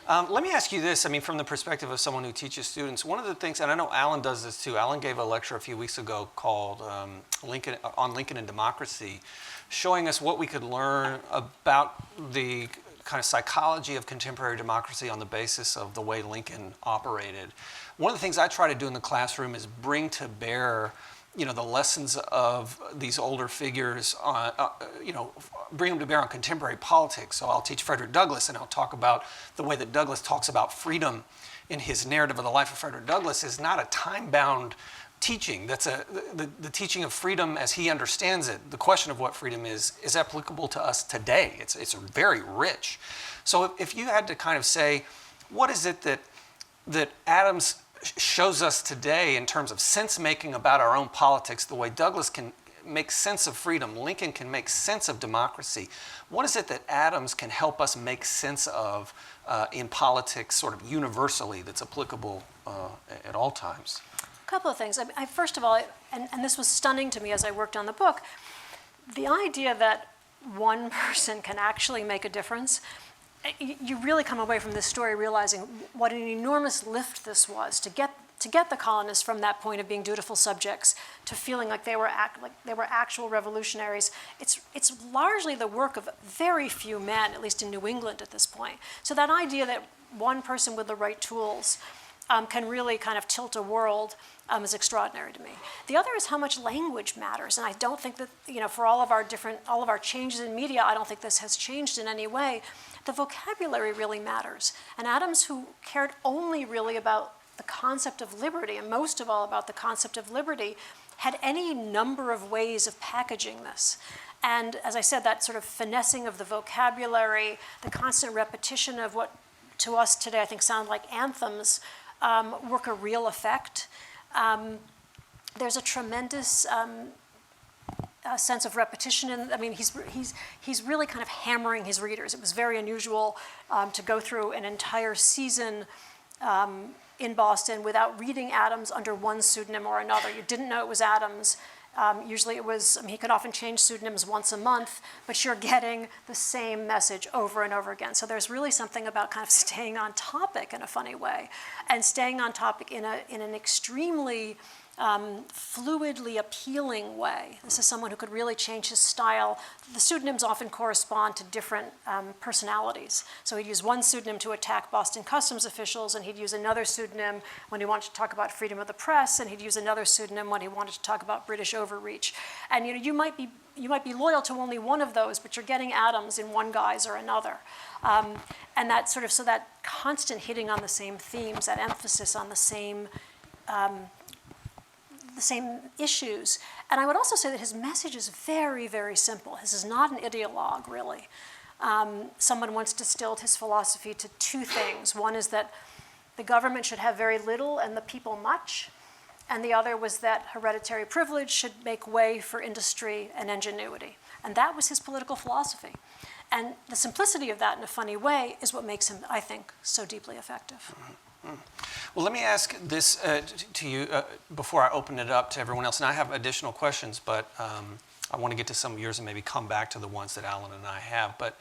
Let me ask you this. I mean, from the perspective of someone who teaches students, one of the things, and I know Alan does this too. Alan gave a lecture a few weeks ago called Lincoln and Democracy, showing us what we could learn about the kind of psychology of contemporary democracy on the basis of the way Lincoln operated. One of the things I try to do in the classroom is bring to bear, the lessons of these older figures, bring them to bear on contemporary politics. So I'll teach Frederick Douglass, and I'll talk about the way that Douglass talks about freedom in his narrative of the life of Frederick Douglass is not a time-bound teaching. That's the teaching of freedom as he understands it. The question of what freedom is applicable to us today. It's very rich. So if you had to kind of say, what is it that Adams shows us today in terms of sense-making about our own politics, the way Douglass can make sense of freedom, Lincoln can make sense of democracy. What is it that Adams can help us make sense of in politics sort of universally that's applicable at all times? A couple of things. First of all, and this was stunning to me as I worked on the book, the idea that one person can actually make a difference. You really come away from this story realizing what an enormous lift this was to get the colonists from that point of being dutiful subjects to feeling like they were actual revolutionaries. It's largely the work of very few men, at least in New England at this point. So that idea that one person with the right tools can really kind of tilt a world is extraordinary to me. The other is how much language matters, and I don't think that for all of our changes in media, I don't think this has changed in any way. The vocabulary really matters, and Adams, who cared only really about the concept of liberty, and most of all about the concept of liberty, had any number of ways of packaging this. And as I said, that sort of finessing of the vocabulary, the constant repetition of what to us today I think sound like anthems, work a real effect. There's a tremendous sense of repetition, and he's really kind of hammering his readers. It was very unusual to go through an entire season in Boston without reading Adams under one pseudonym or another. You didn't know it was Adams. Usually it was, he could often change pseudonyms once a month, but you're getting the same message over and over again. So there's really something about kind of staying on topic in a funny way, and staying on topic in an extremely fluidly appealing way. This is someone who could really change his style. The pseudonyms often correspond to different personalities. So he'd use one pseudonym to attack Boston customs officials, and he'd use another pseudonym when he wanted to talk about freedom of the press, and he'd use another pseudonym when he wanted to talk about British overreach. And you might be loyal to only one of those, but you're getting Adams in one guise or another. And that so that constant hitting on the same themes, that emphasis on the same issues. And I would also say that his message is very, very simple. This is not an ideologue, really. Someone once distilled his philosophy to two things. One is that the government should have very little and the people much. And the other was that hereditary privilege should make way for industry and ingenuity. And that was his political philosophy. And the simplicity of that in a funny way is what makes him, I think, so deeply effective. Well, let me ask this to you before I open it up to everyone else. And I have additional questions, but I want to get to some of yours and maybe come back to the ones that Alan and I have. But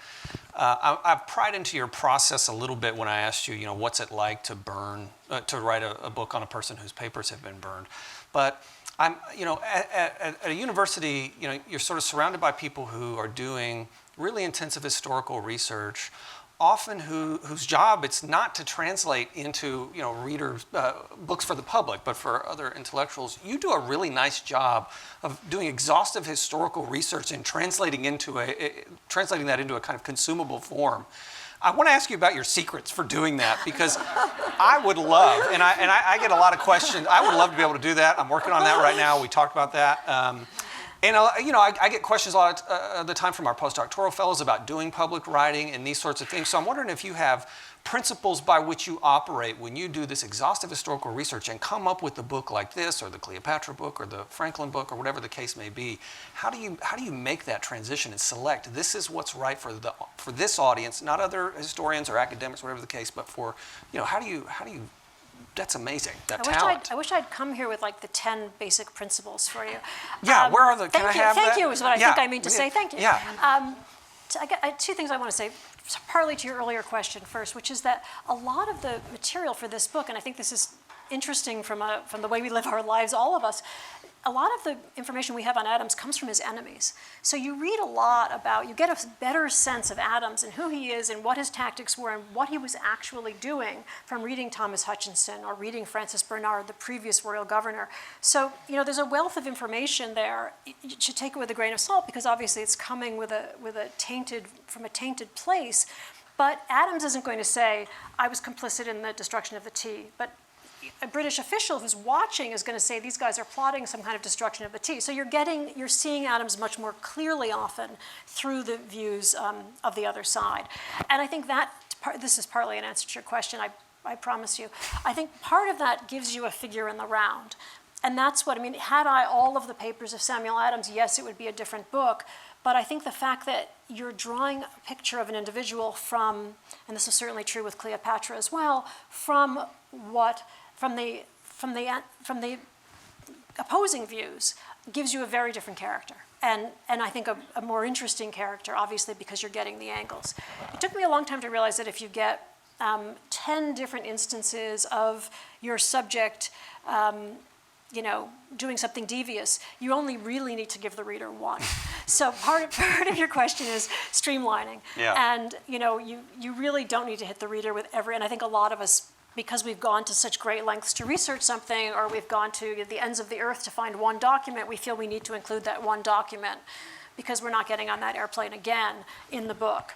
I've pried into your process a little bit when I asked you, what's it like to write a book on a person whose papers have been burned. But I'm, at a university, you're sort of surrounded by people who are doing really intensive historical research, often whose job it's not to translate into books for the public, but for other intellectuals. You do a really nice job of doing exhaustive historical research and translating that into a kind of consumable form. I want to ask you about your secrets for doing that, because I would love, and I get a lot of questions. I would love to be able to do that. I'm working on that right now. We talked about that. I get questions a lot of the time from our postdoctoral fellows about doing public writing and these sorts of things. So I'm wondering if you have principles by which you operate when you do this exhaustive historical research and come up with a book like this, or the Cleopatra book, or the Franklin book, or whatever the case may be. How do you make that transition and select this is what's right for this audience, not other historians or academics, whatever the case, but for how do you that's amazing. Talent. I wish I'd come here with like the 10 basic principles for you. Yeah, where are the? Can I have thank that? you is what I think I mean to say. Thank you. Yeah. I got two things I want to say. Partly to your earlier question first, which is that a lot of the material for this book, and I think this is interesting from the way we live our lives, all of us, a lot of the information we have on Adams comes from his enemies. So you read a lot about, you get a better sense of Adams and who he is and what his tactics were and what he was actually doing from reading Thomas Hutchinson or reading Francis Bernard, the previous royal governor. So, there's a wealth of information there. You should take it with a grain of salt, because obviously it's coming from a tainted place. But Adams isn't going to say, I was complicit in the destruction of the tea. But a British official who's watching is going to say these guys are plotting some kind of destruction of the tea. So you're seeing Adams much more clearly often through the views of the other side. And I think this is partly an answer to your question, I promise you. I think part of that gives you a figure in the round. And that's had I all of the papers of Samuel Adams, yes, it would be a different book. But I think the fact that you're drawing a picture of an individual from, and this is certainly true with Cleopatra as well, from the opposing views, gives you a very different character. And I think a more interesting character, obviously, because you're getting the angles. It took me a long time to realize that if you get 10 different instances of your subject doing something devious, you only really need to give the reader one. So part of your question is streamlining. Yeah. And you really don't need to hit the reader with and I think a lot of us, because we've gone to such great lengths to research something, or we've gone to the ends of the earth to find one document, we feel we need to include that one document because we're not getting on that airplane again in the book.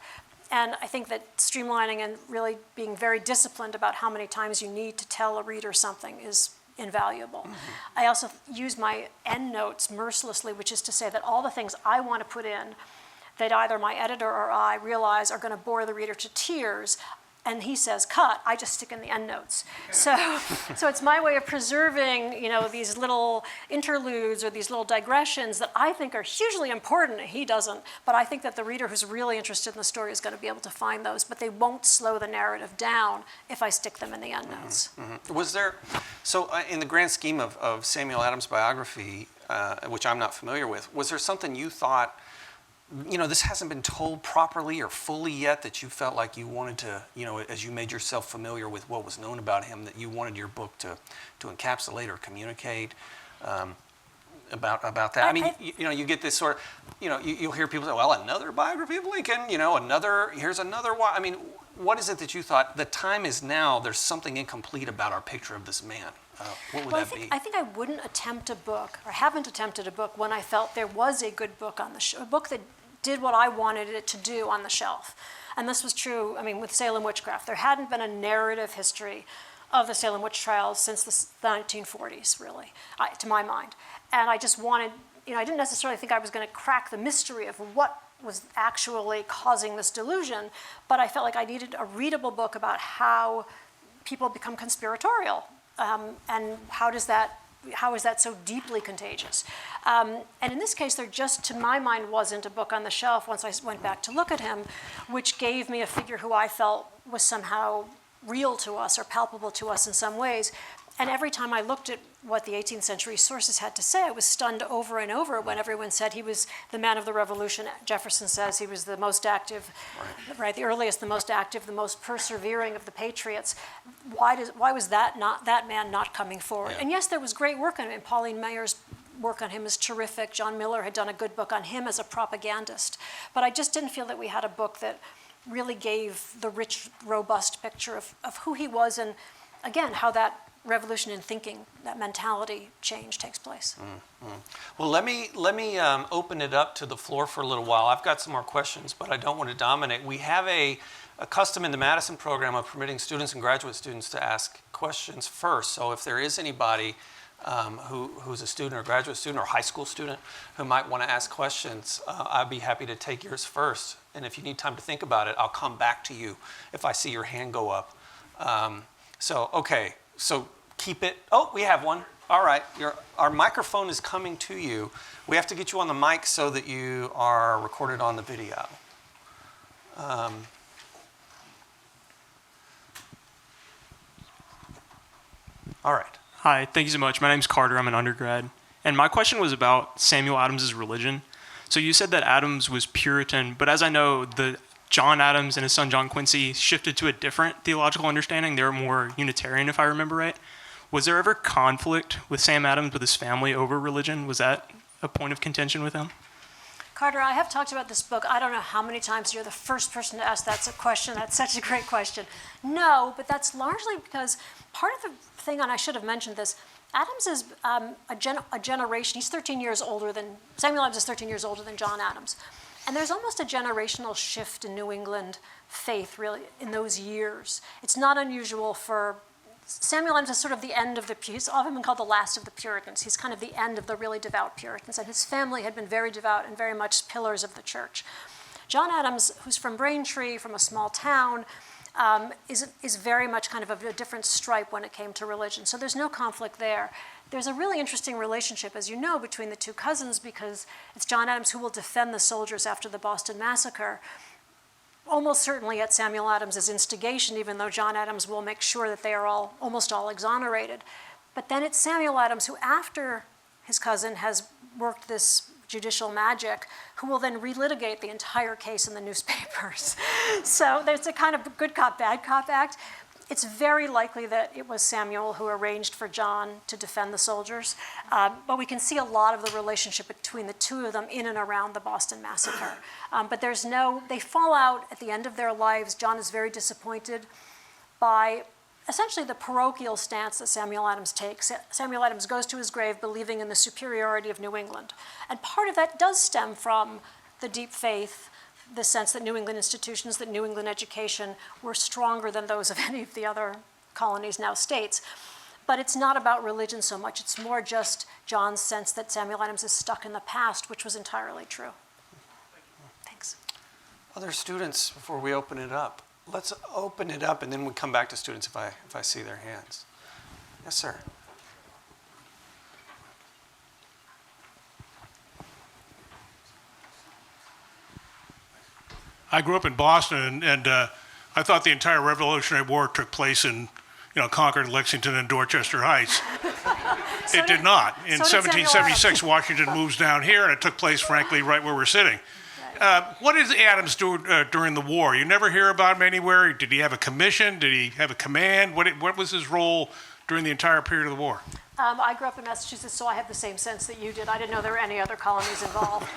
And I think that streamlining and really being very disciplined about how many times you need to tell a reader something is invaluable. Mm-hmm. I also use my endnotes mercilessly, which is to say that all the things I want to put in that either my editor or I realize are going to bore the reader to tears, and he says, cut, I just stick in the endnotes. So it's my way of preserving, these little interludes or these little digressions that I think are hugely important. He doesn't, but I think that the reader who's really interested in the story is going to be able to find those, but they won't slow the narrative down if I stick them in the endnotes. Mm-hmm. Was there, in the grand scheme of Samuel Adams' biography, which I'm not familiar with, was there something you thought, this hasn't been told properly or fully yet, that you felt like you wanted to, as you made yourself familiar with what was known about him, that you wanted your book to encapsulate or communicate about that? You get this sort of, you'll hear people say, well, another biography of Lincoln, here's another one. What is it that you thought, the time is now, there's something incomplete about our picture of this man? What would that be? I think I wouldn't attempt a book, or haven't attempted a book, when I felt there was a good book on the a book that did what I wanted it to do on the shelf. And this was true, with Salem witchcraft. There hadn't been a narrative history of the Salem witch trials since the 1940s, really, to my mind. And I just wanted, I didn't necessarily think I was going to crack the mystery of what was actually causing this delusion, but I felt like I needed a readable book about how people become conspiratorial, and how is that so deeply contagious? And in this case, there just, to my mind, wasn't a book on the shelf once I went back to look at him, which gave me a figure who I felt was somehow real to us or palpable to us in some ways. And every time I looked at what the 18th century sources had to say, I was stunned over and over when everyone said he was the man of the Revolution. Jefferson says he was the most active, right, the earliest, the most active, the most persevering of the patriots. Why was that man not coming forward? Yeah. And yes, there was great work on him. Pauline Mayer's work on him is terrific. John Miller had done a good book on him as a propagandist. But I just didn't feel that we had a book that really gave the rich, robust picture of who he was and, again, how that revolution in thinking, that mentality change takes place. Mm-hmm. Well, let me open it up to the floor for a little while. I've got some more questions, but I don't want to dominate. We have a a custom in the Madison program of permitting students and graduate students to ask questions first. So if there is anybody who's a student or graduate student or high school student who might want to ask questions, I'd be happy to take yours first. And if you need time to think about it, I'll come back to you if I see your hand go up. Okay, so keep it. Oh, we have one. All right, our microphone is coming to you. We have to get you on the mic so that you are recorded on the video. All right. Hi, thank you so much. My name's Carter. I'm an undergrad. And my question was about Samuel Adams's religion. So you said that Adams was Puritan, but as I know, John Adams and his son John Quincy shifted to a different theological understanding. They were more Unitarian, if I remember right. Was there ever conflict with Sam Adams with his family over religion? Was that a point of contention with him? Carter, I have talked about this book, I don't know how many times. You're the first person to ask that question. That's such a great question. No, but that's largely because part of the thing, and I should have mentioned this, Adams is a generation, he's 13 years older than, Samuel Adams is 13 years older than John Adams. And there's almost a generational shift in New England faith, really, in those years. It's not unusual for Samuel Adams is sort of the end of he's often been called the last of the Puritans. He's kind of the end of the really devout Puritans, and his family had been very devout and very much pillars of the church. John Adams, who's from Braintree, from a small town, is very much kind of a different stripe when it came to religion. So there's no conflict there. There's a really interesting relationship, as you know, between the two cousins, because it's John Adams who will defend the soldiers after the Boston Massacre, almost certainly at Samuel Adams's instigation, even though John Adams will make sure that they are almost all exonerated. But then it's Samuel Adams who, after his cousin has worked this judicial magic, who will then relitigate the entire case in the newspapers. So there's a kind of good cop, bad cop act. It's very likely that it was Samuel who arranged for John to defend the soldiers, but we can see a lot of the relationship between the two of them in and around the Boston Massacre. But they fall out at the end of their lives. John is very disappointed by essentially the parochial stance that Samuel Adams takes. Samuel Adams goes to his grave believing in the superiority of New England. And part of that does stem from the deep faith, the sense that New England institutions, that New England education were stronger than those of any of the other colonies, now states. But it's not about religion so much. It's more just John's sense that Samuel Adams is stuck in the past, which was entirely true. Thanks. Other students, before we open it up. Let's open it up and then we come back to students if I see their hands. Yes, sir. I grew up in Boston, and I thought the entire Revolutionary War took place in, Concord, Lexington, and Dorchester Heights. It did not. In 1776, Washington moves down here, and it took place, frankly, right where we're sitting. What did Adams do during the war? You never hear about him anywhere. Did he have a commission? Did he have a command? What was his role during the entire period of the war? I grew up in Massachusetts, so I have the same sense that you did. I didn't know there were any other colonies involved.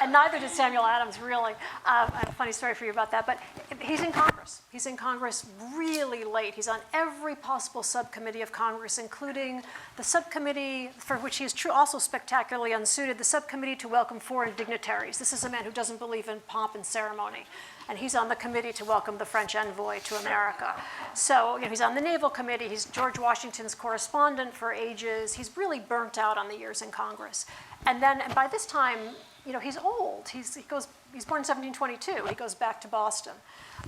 And neither did Samuel Adams, really. I have a funny story for you about that. But he's in Congress. He's in Congress really late. He's on every possible subcommittee of Congress, including the subcommittee for which he is also spectacularly unsuited, the subcommittee to welcome foreign dignitaries. This is a man who doesn't believe in pomp and ceremony. And he's on the committee to welcome the French envoy to America. So he's on the Naval Committee. He's George Washington's correspondent for ages. He's really burnt out on the years in Congress. And by this time, he's old. He's born in 1722. He goes back to Boston.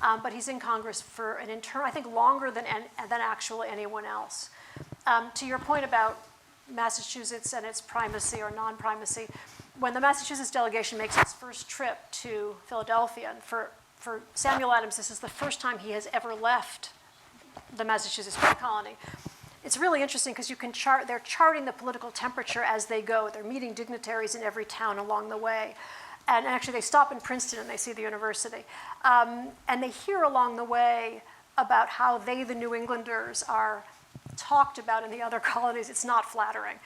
But he's in Congress for an term, I think, longer than actually anyone else. To your point about Massachusetts and its primacy or non-primacy, when the Massachusetts delegation makes its first trip to Philadelphia, and for Samuel Adams, this is the first time he has ever left the Massachusetts Bay Colony. It's really interesting because they're charting the political temperature as they go. They're meeting dignitaries in every town along the way. And actually, they stop in Princeton and they see the university. And they hear along the way about how they, the New Englanders, are talked about in the other colonies. It's not flattering.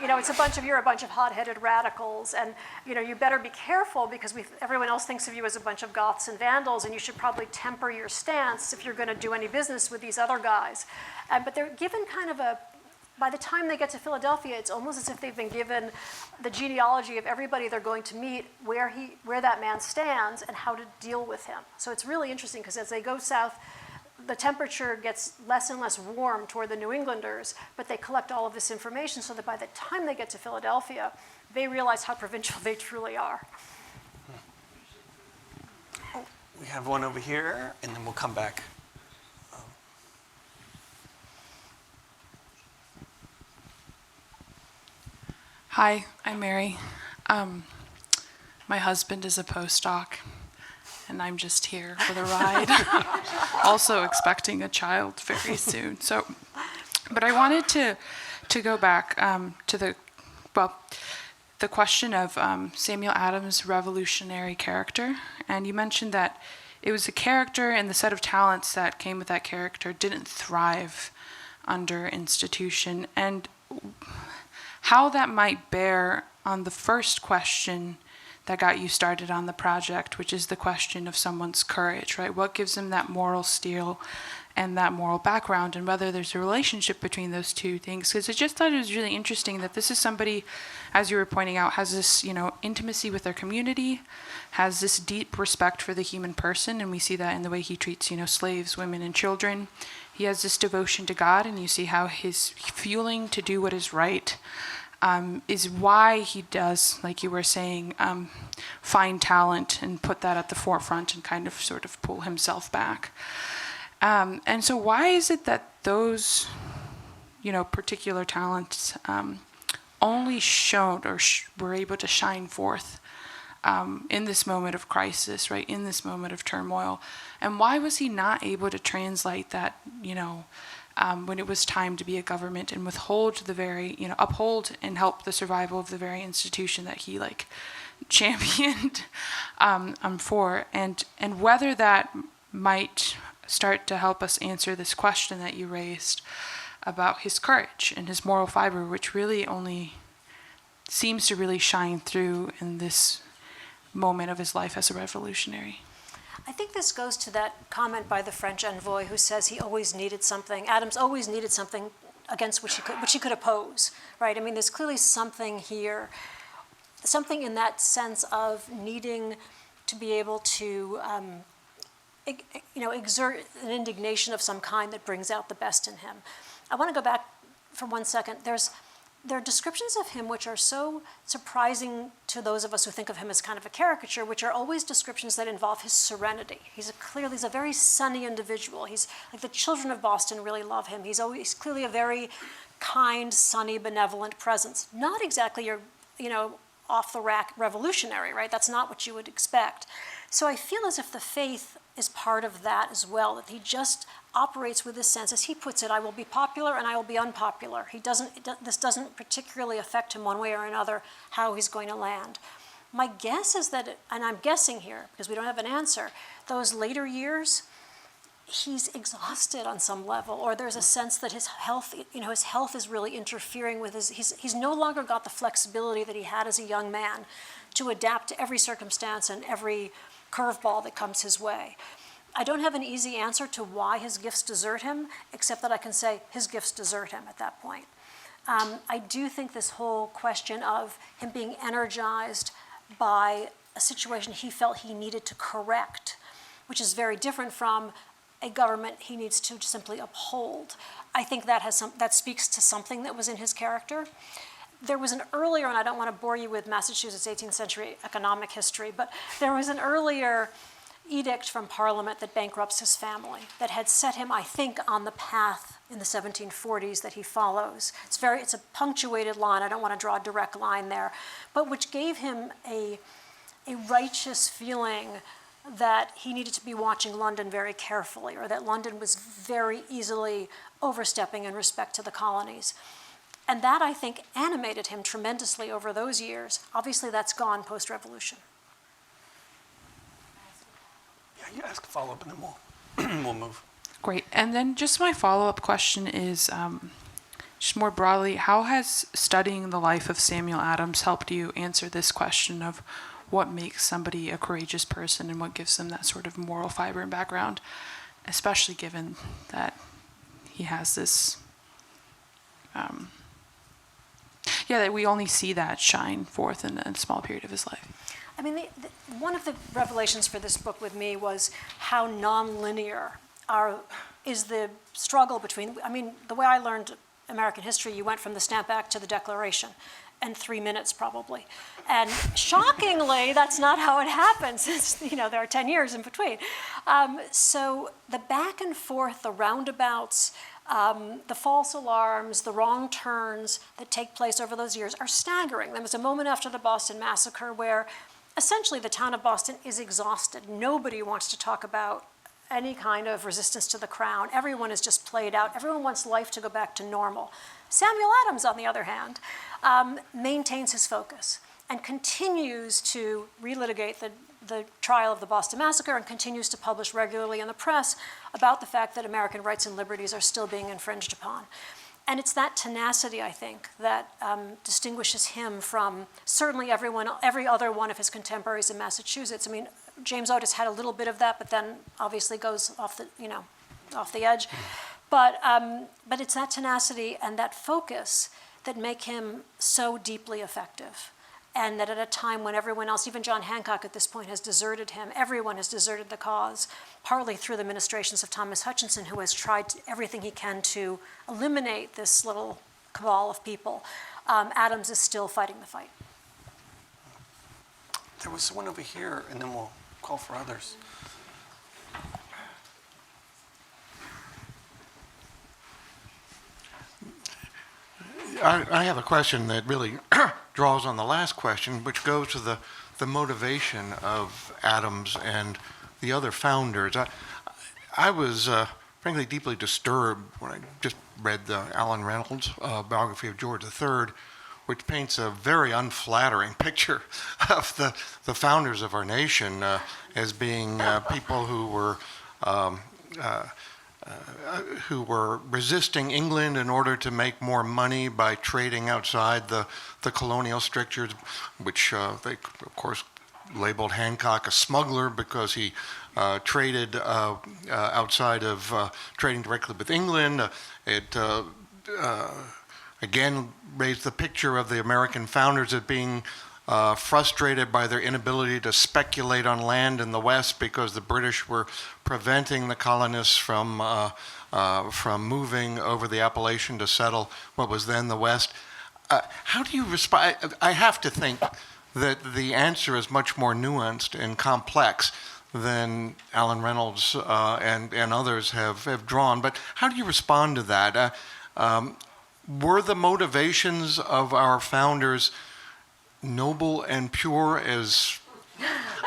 You're a bunch of hot-headed radicals, and you better be careful because everyone else thinks of you as a bunch of Goths and Vandals, and you should probably temper your stance if you're going to do any business with these other guys. But they're given kind of by the time they get to Philadelphia, it's almost as if they've been given the genealogy of everybody they're going to meet, where that man stands, and how to deal with him. So it's really interesting because as they go south, the temperature gets less and less warm toward the New Englanders, but they collect all of this information so that by the time they get to Philadelphia, they realize how provincial they truly are. Oh, we have one over here, and then we'll come back. Hi, I'm Mary. My husband is a postdoc, and I'm just here for the ride. Also expecting a child very soon. But I wanted to go back to the question of Samuel Adams' revolutionary character. And you mentioned that it was the character and the set of talents that came with that character didn't thrive under institution. And how that might bear on the first question that got you started on the project, which is the question of someone's courage, right? What gives them that moral steel and that moral background, and whether there's a relationship between those two things. Because I just thought it was really interesting that this is somebody, as you were pointing out, has this, intimacy with their community, has this deep respect for the human person, and we see that in the way he treats, slaves, women, and children. He has this devotion to God, and you see how his fueling to do what is right is why he does, like you were saying, find talent and put that at the forefront and kind of sort of pull himself back. And so why is it that those, particular talents only shone or were able to shine forth in this moment of crisis, right, in this moment of turmoil? And why was he not able to translate that, when it was time to be a government and withhold the very, uphold and help the survival of the very institution that he championed for, and whether that might start to help us answer this question that you raised about his courage and his moral fiber, which really only seems to really shine through in this moment of his life as a revolutionary. I think this goes to that comment by the French envoy who says he always needed something. Adams always needed something against which he could oppose, right? I mean, there's clearly something here, something in that sense of needing to be able to, exert an indignation of some kind that brings out the best in him. I want to go back for 1 second. There are descriptions of him which are so surprising to those of us who think of him as kind of a caricature, which are always descriptions that involve his serenity. He's a very sunny individual. He's like the children of Boston really love him. He's clearly a very kind, sunny, benevolent presence. Not exactly your, off-the-rack revolutionary, right? That's not what you would expect. So I feel as if the faith is part of that as well, that he just operates with this sense, as he puts it, I will be popular and I will be unpopular. This doesn't particularly affect him one way or another how he's going to land. My guess is that, and I'm guessing here because we don't have an answer, those later years, he's exhausted on some level, or there's a sense that his health is really interfering with he's no longer got the flexibility that he had as a young man to adapt to every circumstance and every curveball that comes his way. I don't have an easy answer to why his gifts desert him, except that I can say his gifts desert him at that point. I do think this whole question of him being energized by a situation he felt he needed to correct, which is very different from a government he needs to simply uphold. I think that speaks to something that was in his character. There was an earlier, and I don't want to bore you with Massachusetts 18th century economic history, but there was an earlier edict from Parliament that bankrupts his family that had set him, I think, on the path in the 1740s that he follows. It's a punctuated line. I don't want to draw a direct line there, but which gave him a righteous feeling that he needed to be watching London very carefully, or that London was very easily overstepping in respect to the colonies. And that, I think, animated him tremendously over those years. Obviously, that's gone post-revolution. Yeah, you ask a follow-up and then we'll move. Great. And then just my follow-up question is, just more broadly, how has studying the life of Samuel Adams helped you answer this question of what makes somebody a courageous person and what gives them that sort of moral fiber and background, especially given that he has this that we only see that shine forth in a small period of his life. I mean, one of the revelations for this book with me was how nonlinear is the struggle between, I mean, the way I learned American history, you went from the Stamp Act to the Declaration in 3 minutes probably. And shockingly, that's not how it happens. There are 10 years in between. So the back and forth, the roundabouts, the false alarms, the wrong turns that take place over those years are staggering. There was a moment after the Boston Massacre where essentially the town of Boston is exhausted. Nobody wants to talk about any kind of resistance to the crown. Everyone is just played out. Everyone wants life to go back to normal. Samuel Adams, on the other hand, maintains his focus and continues to relitigate the trial of the Boston Massacre and continues to publish regularly in the press about the fact that American rights and liberties are still being infringed upon. And it's that tenacity, I think, that distinguishes him from certainly every other one of his contemporaries in Massachusetts. I mean, James Otis had a little bit of that, but then obviously goes off the edge. But it's that tenacity and that focus that make him so deeply effective. And that at a time when everyone else, even John Hancock at this point, has deserted him, everyone has deserted the cause, partly through the ministrations of Thomas Hutchinson, who has tried everything he can to eliminate this little cabal of people, Adams is still fighting the fight. There was one over here, and then we'll call for others. I have a question that really draws on the last question, which goes to the motivation of Adams and the other founders. I was frankly deeply disturbed when I just read the Alan Reynolds biography of George III, which paints a very unflattering picture of the founders of our nation as being people who were resisting England in order to make more money by trading outside the colonial strictures, which they, of course, labeled Hancock a smuggler because he traded outside of trading directly with England. It again raised the picture of the American founders as being frustrated by their inability to speculate on land in the West because the British were preventing the colonists from moving over the Appalachian to settle what was then the West. How do you respond? I have to think that the answer is much more nuanced and complex than Alan Reynolds and others have drawn. But how do you respond to that? Were the motivations of our founders noble and pure as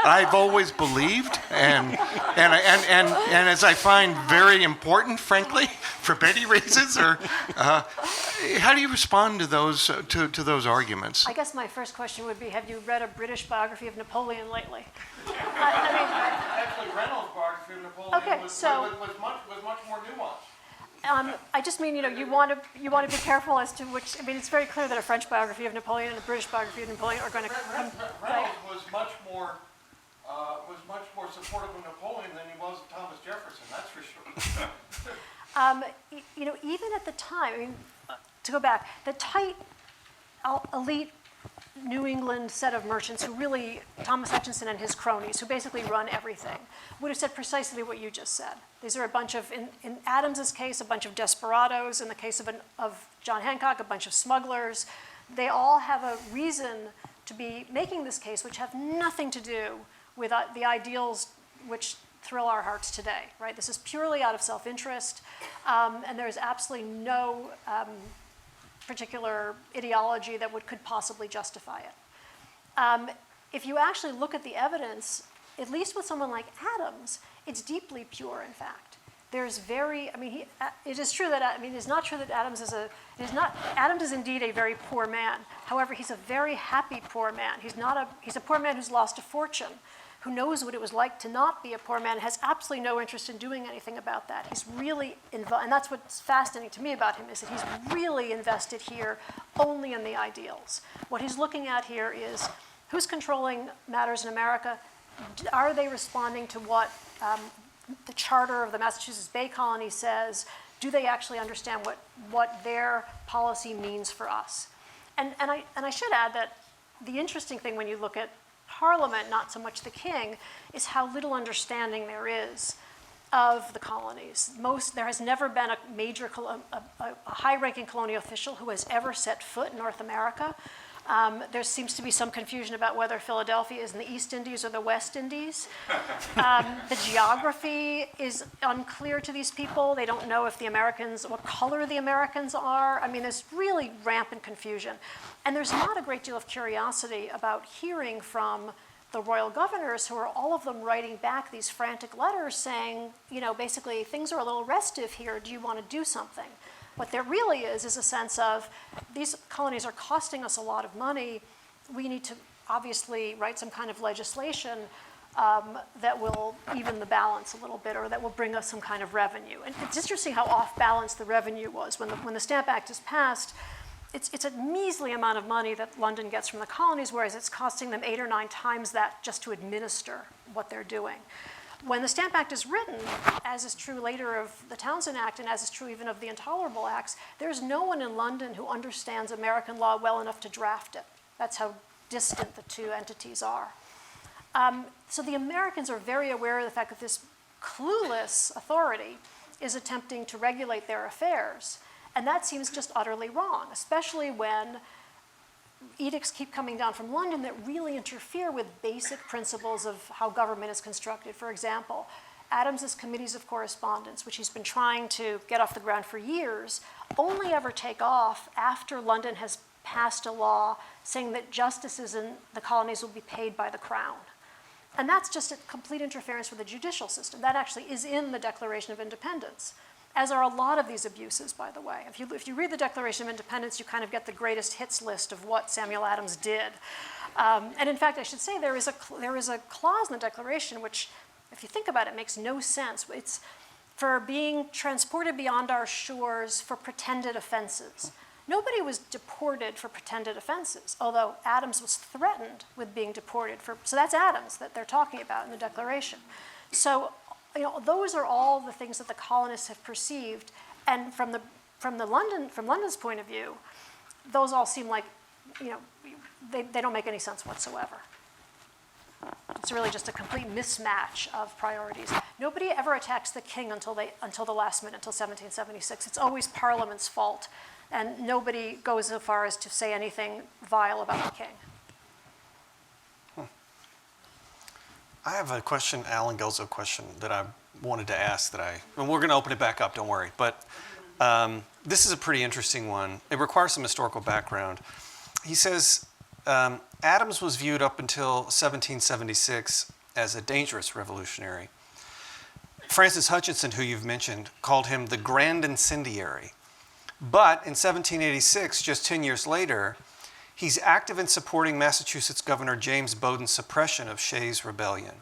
I've always believed, and as I find very important, frankly, for many reasons? Or how do you respond to those arguments? I guess my first question would be: have you read a British biography of Napoleon lately? Actually, Reynolds' biography of Napoleon was much more nuanced. I just mean, you want to be careful as to which. I mean, it's very clear that a French biography of Napoleon and a British biography of Napoleon are going to come. Reynolds was much more supportive of Napoleon than he was of Thomas Jefferson. That's for sure. Even at the time, I mean, to go back, the tight, elite New England set of merchants who really, Thomas Hutchinson and his cronies, who basically run everything, would have said precisely what you just said. These are a bunch of, in Adams's case, a bunch of desperados. In the case of John Hancock, a bunch of smugglers. They all have a reason to be making this case, which have nothing to do with the ideals which thrill our hearts today, right? This is purely out of self-interest, and there's absolutely no particular ideology that could possibly justify it. If you actually look at the evidence, at least with someone like Adams, it's deeply pure, in fact. There's it is true that, it's not true that Adams is indeed a very poor man. However, he's a very happy poor man. He's a poor man who's lost a fortune, who knows what it was like to not be a poor man, and has absolutely no interest in doing anything about that. He's really involved, and that's what's fascinating to me about him, is that he's really invested here only in the ideals. What he's looking at here is who's controlling matters in America. Are they responding to what the charter of the Massachusetts Bay Colony says? do they actually understand what their policy means for us? And I should add that the interesting thing when you look at Parliament, not so much the king, is how little understanding there is of the colonies. There has never been a major, a high-ranking colonial official who has ever set foot in North America. There seems to be some confusion about whether Philadelphia is in the East Indies or the West Indies. The geography is unclear to these people. They don't know if the Americans, what color the Americans are. I mean, there's really rampant confusion. And there's not a great deal of curiosity about hearing from the royal governors, who are all of them writing back these frantic letters saying, you know, basically, things are a little restive here. Do you want to do something? What there really is a sense of these colonies are costing us a lot of money. We need to obviously write some kind of legislation that will even the balance a little bit, or that will bring us some kind of revenue. And it's interesting how off balance the revenue was. When the Stamp Act is passed, it's a measly amount of money that London gets from the colonies, whereas it's costing them 8 or 9 times that just to administer what they're doing. When the Stamp Act is written, as is true later of the Townshend Act and as is true even of the Intolerable Acts, there's no one in London who understands American law well enough to draft it. That's how distant the two entities are. So the Americans are very aware of the fact that this clueless authority is attempting to regulate their affairs. And that seems just utterly wrong, especially when edicts keep coming down from London that really interfere with basic principles of how government is constructed. For example, Adams's committees of correspondence, which he's been trying to get off the ground for years, only ever take off after London has passed a law saying that justices in the colonies will be paid by the crown. And that's just a complete interference with the judicial system. That actually is in the Declaration of Independence, as are a lot of these abuses, by the way. If you read the Declaration of Independence, you kind of get the greatest hits list of what Samuel Adams did. And in fact, I should say there is a clause in the Declaration which, if you think about it, makes no sense. It's for being transported beyond our shores for pretended offenses. Nobody was deported for pretended offenses, although Adams was threatened with being deported for, so that's Adams that they're talking about in the Declaration. So, you know, those are all the things that the colonists have perceived, and from London's point of view, those all seem like, you know, they don't make any sense whatsoever. It's really just a complete mismatch of priorities. Nobody ever attacks the king until the last minute, until 1776. It's always Parliament's fault, and nobody goes so far as to say anything vile about the king. I have a question, Alan Gelso question, that I wanted to ask and we're going to open it back up, don't worry. But this is a pretty interesting one. It requires some historical background. He says, Adams was viewed up until 1776 as a dangerous revolutionary. Francis Hutchinson, who you've mentioned, called him the grand incendiary. But in 1786, just 10 years later, he's active in supporting Massachusetts Governor James Bowdoin's suppression of Shays' rebellion.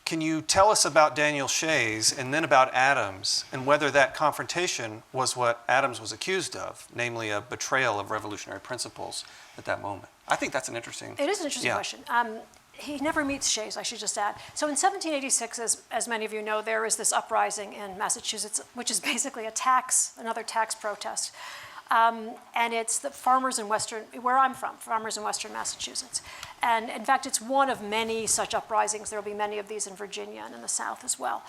Can you tell us about Daniel Shays and then about Adams, and whether that confrontation was what Adams was accused of, namely a betrayal of revolutionary principles at that moment? I think that's an interesting... It is an interesting question. He never meets Shays, I should just add. So in 1786, as many of you know, there is this uprising in Massachusetts, which is basically another tax protest. And it's the farmers in where I'm from, farmers in western Massachusetts. And in fact, it's one of many such uprisings. There will be many of these in Virginia and in the South as well.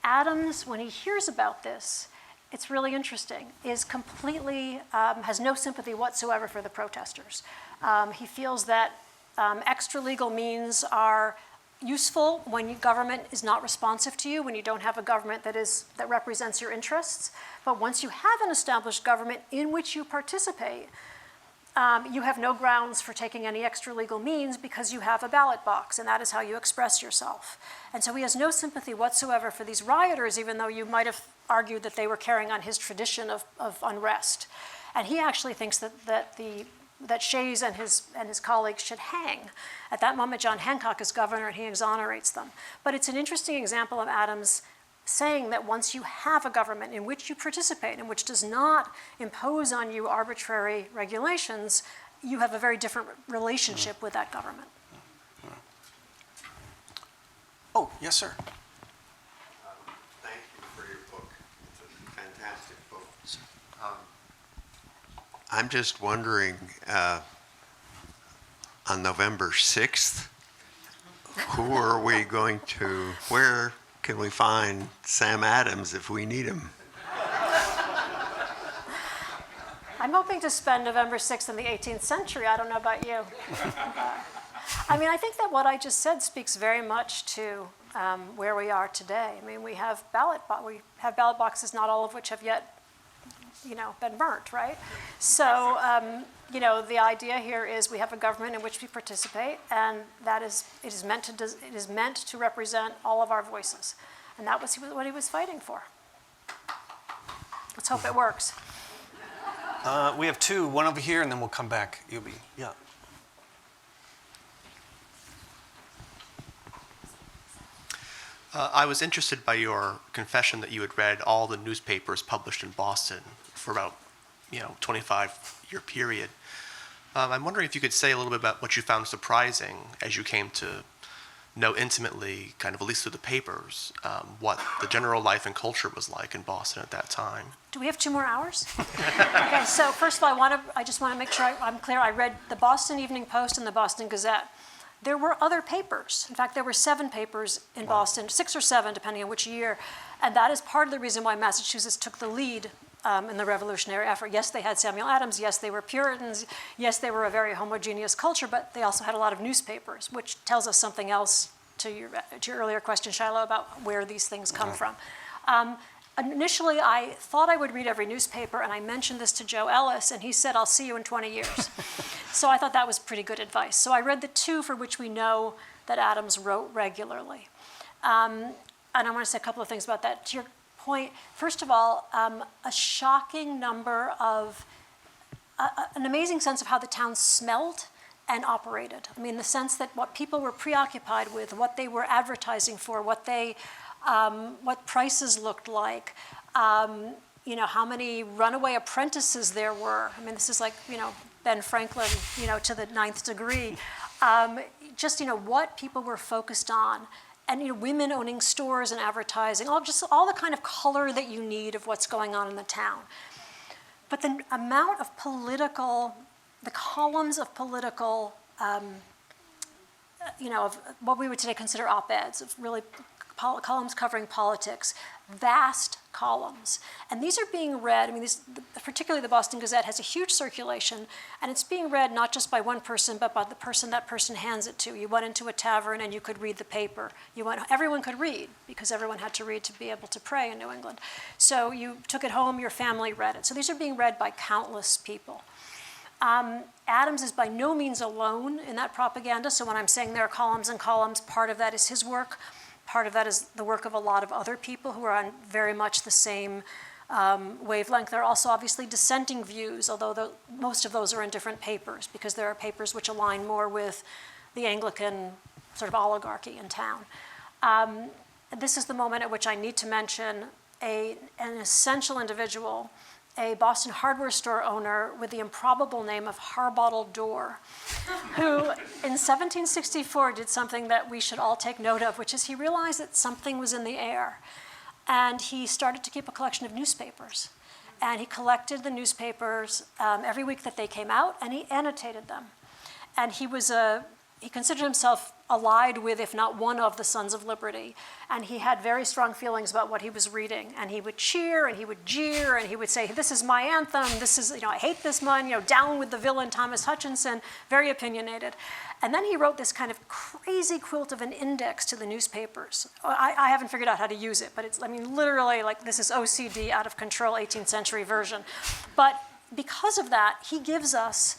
Adams, when he hears about this, it's really interesting, is completely, has no sympathy whatsoever for the protesters. He feels that extra legal means are useful when government is not responsive to you, when you don't have a government that represents your interests. But once you have an established government in which you participate, you have no grounds for taking any extra legal means because you have a ballot box, and that is how you express yourself. And so he has no sympathy whatsoever for these rioters, even though you might have argued that they were carrying on his tradition of unrest. And he actually thinks that Shays and his colleagues should hang. At that moment, John Hancock is governor, and he exonerates them. But it's an interesting example of Adams saying that once you have a government in which you participate and which does not impose on you arbitrary regulations, you have a very different relationship with that government. Oh, yes, sir. Thank you for your book. It's I'm just wondering, on November 6th, where can we find Sam Adams if we need him? I'm hoping to spend November 6th in the 18th century. I don't know about you. I mean, I think that what I just said speaks very much to where we are today. I mean, we have ballot boxes, not all of which have yet, been burnt, right? So, the idea here is we have a government in which we participate, and it is meant to represent all of our voices, and that was what he was fighting for. Let's hope it works. We have two, one over here, and then we'll come back. Yeah. I was interested by your confession that you had read all the newspapers published in Boston for about, 25-year period. I'm wondering if you could say a little bit about what you found surprising as you came to know intimately, kind of at least through the papers, what the general life and culture was like in Boston at that time. Do we have 2 more hours? Okay, so first of all, I just want to make sure I'm clear. I read the Boston Evening Post and the Boston Gazette. There were other papers. In fact, there were 7 papers in Boston, 6 or 7, depending on which year. And that is part of the reason why Massachusetts took the lead in the revolutionary effort. Yes, they had Samuel Adams. Yes, they were Puritans. Yes, they were a very homogeneous culture, but they also had a lot of newspapers, which tells us something else to your earlier question, Shiloh, about where these things come from. Initially, I thought I would read every newspaper, and I mentioned this to Joe Ellis, and he said, "I'll see you in 20 years." So I thought that was pretty good advice. So I read the 2 for which we know that Adams wrote regularly. And I want to say a couple of things about that. To your point, first of all, a shocking number of, an amazing sense of how the town smelled and operated. I mean, the sense that what people were preoccupied with, what they were advertising for, what prices looked like, how many runaway apprentices there were. I mean, this is like, Ben Franklin, to the 9th degree. Just, what people were focused on. And, women owning stores and advertising, all the kind of color that you need of what's going on in the town. But the amount of the columns of political, of what we would today consider op-eds, of really columns covering politics, vast columns. And these are being read, particularly the Boston Gazette has a huge circulation, and it's being read not just by one person, but by the person that person hands it to. You went into a tavern and you could read the paper. Everyone could read, because everyone had to read to be able to pray in New England. So you took it home, your family read it. So these are being read by countless people. Adams is by no means alone in that propaganda. So when I'm saying there are columns and columns, part of that is his work. Part of that is the work of a lot of other people who are on very much the same wavelength. There are also obviously dissenting views, although most of those are in different papers, because there are papers which align more with the Anglican sort of oligarchy in town. This is the moment at which I need to mention an essential individual, a Boston hardware store owner with the improbable name of Harbottle Dorr, who in 1764 did something that we should all take note of, which is he realized that something was in the air. And he started to keep a collection of newspapers. And he collected the newspapers every week that they came out, and he annotated them. And he considered himself allied with, if not one of, the Sons of Liberty. And he had very strong feelings about what he was reading. And he would cheer, and he would jeer, and he would say, "This is my anthem, this is, I hate this one, down with the villain Thomas Hutchinson," very opinionated. And then he wrote this kind of crazy quilt of an index to the newspapers. I haven't figured out how to use it, but it's, literally, this is OCD, out of control, 18th century version. But because of that, he gives us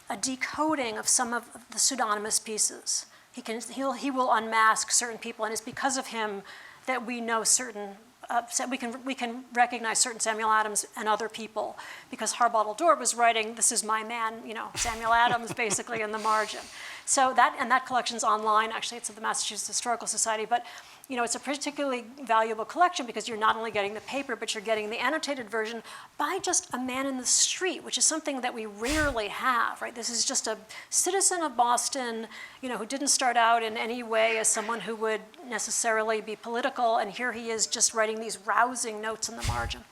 a decoding of some of the pseudonymous pieces. He will unmask certain people, and it's because of him that we know certain, we can recognize certain Samuel Adams and other people, because Harbottle Dorr was writing, "This is my man," Samuel Adams, basically in the margin. So that collection's online. Actually, it's at the Massachusetts Historical Society, but it's a particularly valuable collection because you're not only getting the paper, but you're getting the annotated version by just a man in the street, which is something that we rarely have, right? This is just a citizen of Boston, who didn't start out in any way as someone who would necessarily be political, and here he is just writing these rousing notes in the margin.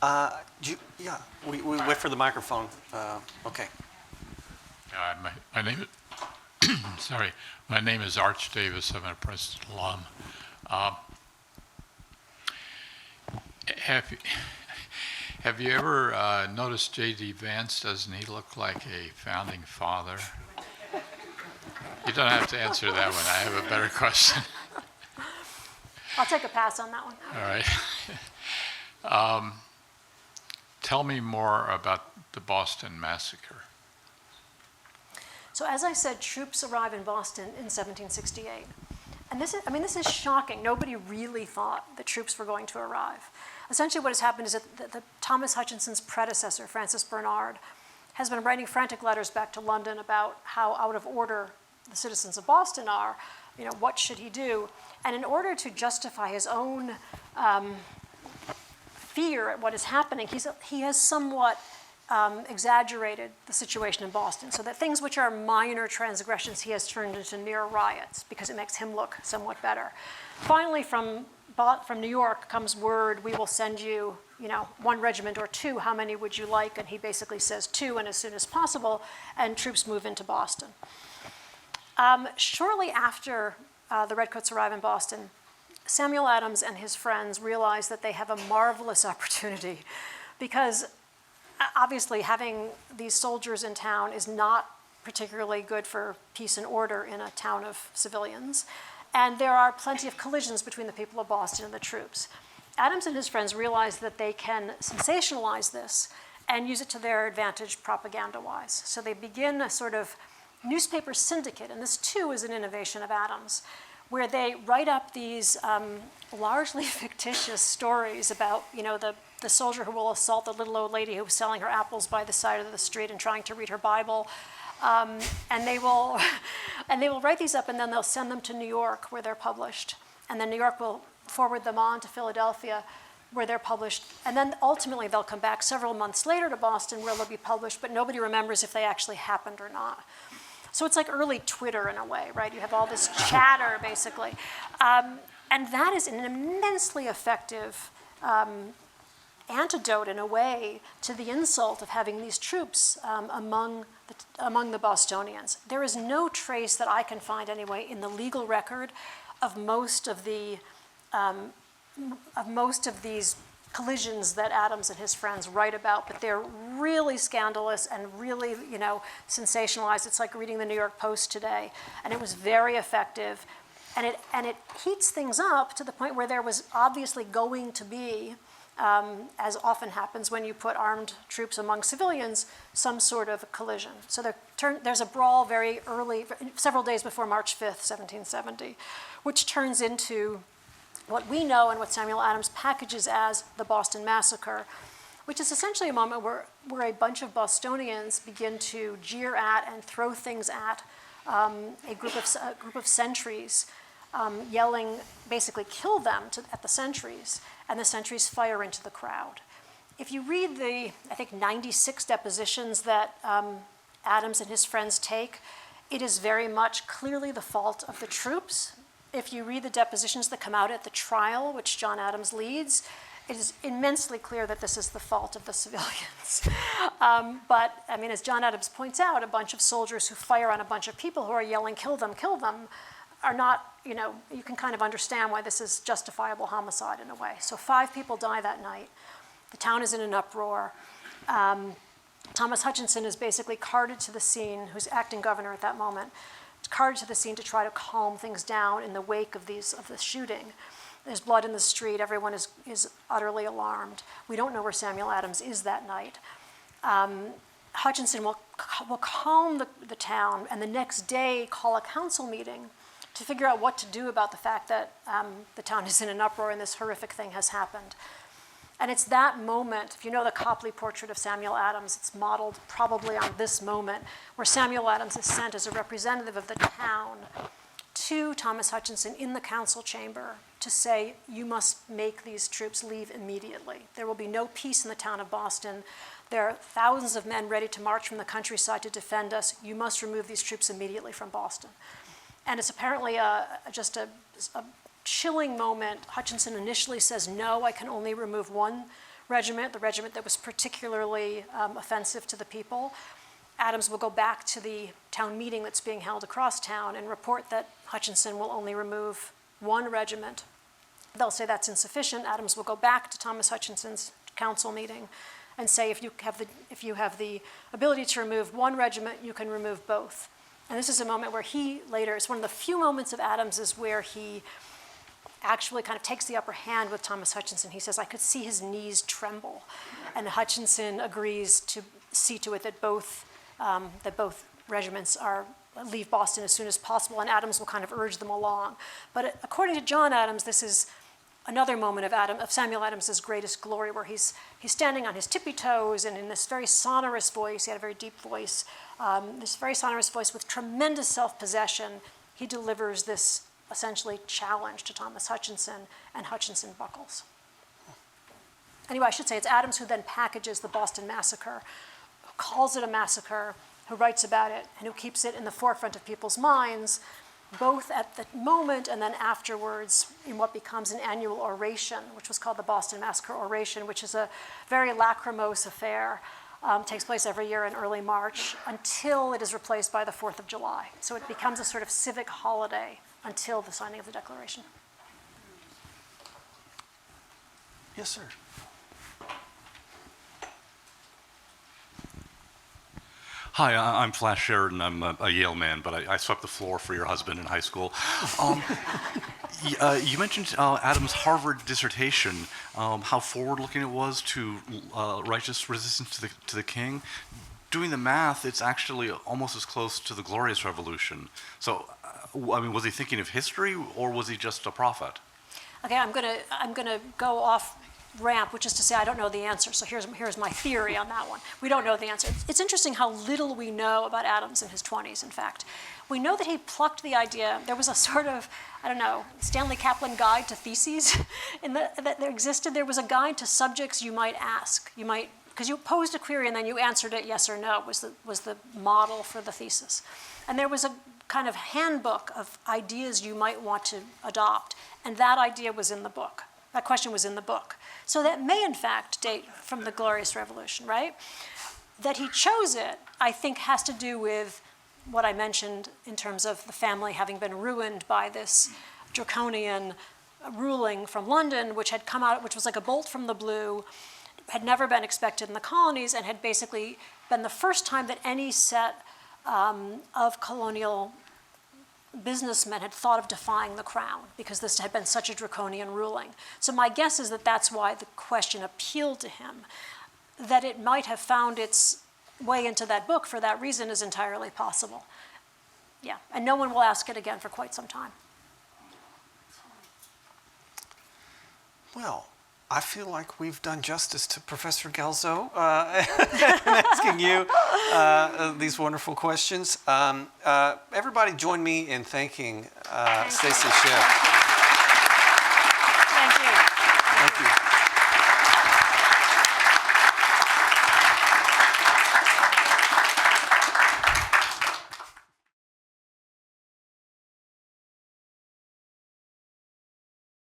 Yeah, we wait for the microphone. Okay. My name is, sorry, my name is Arch Davis. I'm a Princeton alum. Have you ever noticed J.D. Vance? Doesn't he look like a founding father? You don't have to answer that one. I have a better question. I'll take a pass on that one. All right. Tell me more about the Boston Massacre. So as I said, troops arrive in Boston in 1768. And this is shocking. Nobody really thought that troops were going to arrive. Essentially what has happened is that Thomas Hutchinson's predecessor, Francis Bernard, has been writing frantic letters back to London about how out of order the citizens of Boston are. What should he do? And in order to justify his own fear at what is happening, he has somewhat exaggerated the situation in Boston, so that things which are minor transgressions he has turned into near riots because it makes him look somewhat better. Finally, from New York comes word, we will send you, one regiment or two. How many would you like? And he basically says 2, and as soon as possible, and troops move into Boston. Shortly after the Redcoats arrive in Boston, Samuel Adams and his friends realize that they have a marvelous opportunity, because obviously having these soldiers in town is not particularly good for peace and order in a town of civilians. And there are plenty of collisions between the people of Boston and the troops. Adams and his friends realize that they can sensationalize this and use it to their advantage propaganda-wise. So they begin a sort of newspaper syndicate, and this too is an innovation of Adams, where they write up these largely fictitious stories about, the soldier who will assault the little old lady who was selling her apples by the side of the street and trying to read her Bible. And they will write these up, and then they'll send them to New York, where they're published. And then New York will forward them on to Philadelphia, where they're published. And then ultimately they'll come back several months later to Boston, where they'll be published, but nobody remembers if they actually happened or not. So it's like early Twitter in a way, right? You have all this chatter, basically. And that is an immensely effective antidote, in a way, to the insult of having these troops among the Bostonians. There is no trace that I can find, anyway, in the legal record of most of these collisions that Adams and his friends write about, but they're really scandalous and really, sensationalized. It's like reading the New York Post today, and it was very effective, and it heats things up to the point where there was obviously going to be, as often happens when you put armed troops among civilians, some sort of collision. So there's a brawl very early, several days before March 5th, 1770, which turns into what we know and what Samuel Adams packages as the Boston Massacre, which is essentially a moment where a bunch of Bostonians begin to jeer at and throw things at a group of sentries, yelling, basically, kill them at the sentries, and the sentries fire into the crowd. If you read the, I think, 96 depositions that Adams and his friends take, it is very much clearly the fault of the troops. If you read the depositions that come out at the trial, which John Adams leads, it is immensely clear that this is the fault of the civilians. But, as John Adams points out, a bunch of soldiers who fire on a bunch of people who are yelling, kill them, are not, you can kind of understand why this is justifiable homicide in a way. So 5 people die that night. The town is in an uproar. Thomas Hutchinson is basically carted to the scene, who's acting governor at that moment, carted to the scene to try to calm things down in the wake of the shooting. There's blood in the street. Everyone is utterly alarmed. We don't know where Samuel Adams is that night. Hutchinson will calm the town, and the next day call a council meeting to figure out what to do about the fact that the town is in an uproar and this horrific thing has happened. And it's that moment, if you know the Copley portrait of Samuel Adams, it's modeled probably on this moment, where Samuel Adams is sent as a representative of the town to Thomas Hutchinson in the council chamber to say, you must make these troops leave immediately. There will be no peace in the town of Boston. There are thousands of men ready to march from the countryside to defend us. You must remove these troops immediately from Boston. And it's apparently just a chilling moment. Hutchinson initially says, no, I can only remove one regiment, the regiment that was particularly offensive to the people. Adams will go back to the town meeting that's being held across town and report that Hutchinson will only remove one regiment. They'll say that's insufficient. Adams will go back to Thomas Hutchinson's council meeting and say, if you have the ability to remove one regiment, you can remove both. And this is a moment where he later, it's one of the few moments of Adams is where he actually kind of takes the upper hand with Thomas Hutchinson. He says, I could see his knees tremble. And Hutchinson agrees to see to it that both regiments leave Boston as soon as possible, and Adams will kind of urge them along. But according to John Adams, this is another moment of Samuel Adams's greatest glory, where he's standing on his tippy toes, and in this very sonorous voice, he had a very deep voice, this very sonorous voice with tremendous self-possession, he delivers this essentially challenge to Thomas Hutchinson, and Hutchinson buckles. Anyway, I should say it's Adams who then packages the Boston Massacre, who calls it a massacre, who writes about it, and who keeps it in the forefront of people's minds, both at the moment and then afterwards in what becomes an annual oration, which was called the Boston Massacre Oration, which is a very lachrymose affair. Takes place every year in early March until it is replaced by the 4th of July. So it becomes a sort of civic holiday until the signing of the Declaration. Yes, sir. Hi, I'm Flash Sheridan. I'm a Yale man, but I swept the floor for your husband in high school. You mentioned Adams' Harvard dissertation, how forward-looking it was to righteous resistance to the king. Doing the math, it's actually almost as close to the Glorious Revolution. So, I mean, was he thinking of history, or was he just a prophet? Okay, I'm gonna go off ramp, which is to say I don't know the answer. So here's my theory on that one. We don't know the answer. It's interesting how little we know about Adams in his 20s, in fact. We know that he plucked the idea. There was a sort of, I don't know, Stanley Kaplan guide to theses that there existed. There was a guide to subjects you might ask. Because you posed a query and then you answered it yes or no was the model for the thesis. And there was a kind of handbook of ideas you might want to adopt, and that idea was in the book. That question was in the book. So that may, in fact, date from the Glorious Revolution, right? That he chose it, I think, has to do with what I mentioned in terms of the family having been ruined by this draconian ruling from London, which had come out, which was like a bolt from the blue, had never been expected in the colonies, and had basically been the first time that any set of colonial businessmen had thought of defying the crown, because this had been such a draconian ruling. So my guess is that that's why the question appealed to him. That it might have found its way into that book for that reason is entirely possible. Yeah, and no one will ask it again for quite some time. Well, I feel like we've done justice to Professor Gelzo in asking you these wonderful questions. Everybody join me in thanking Stacy Schiff.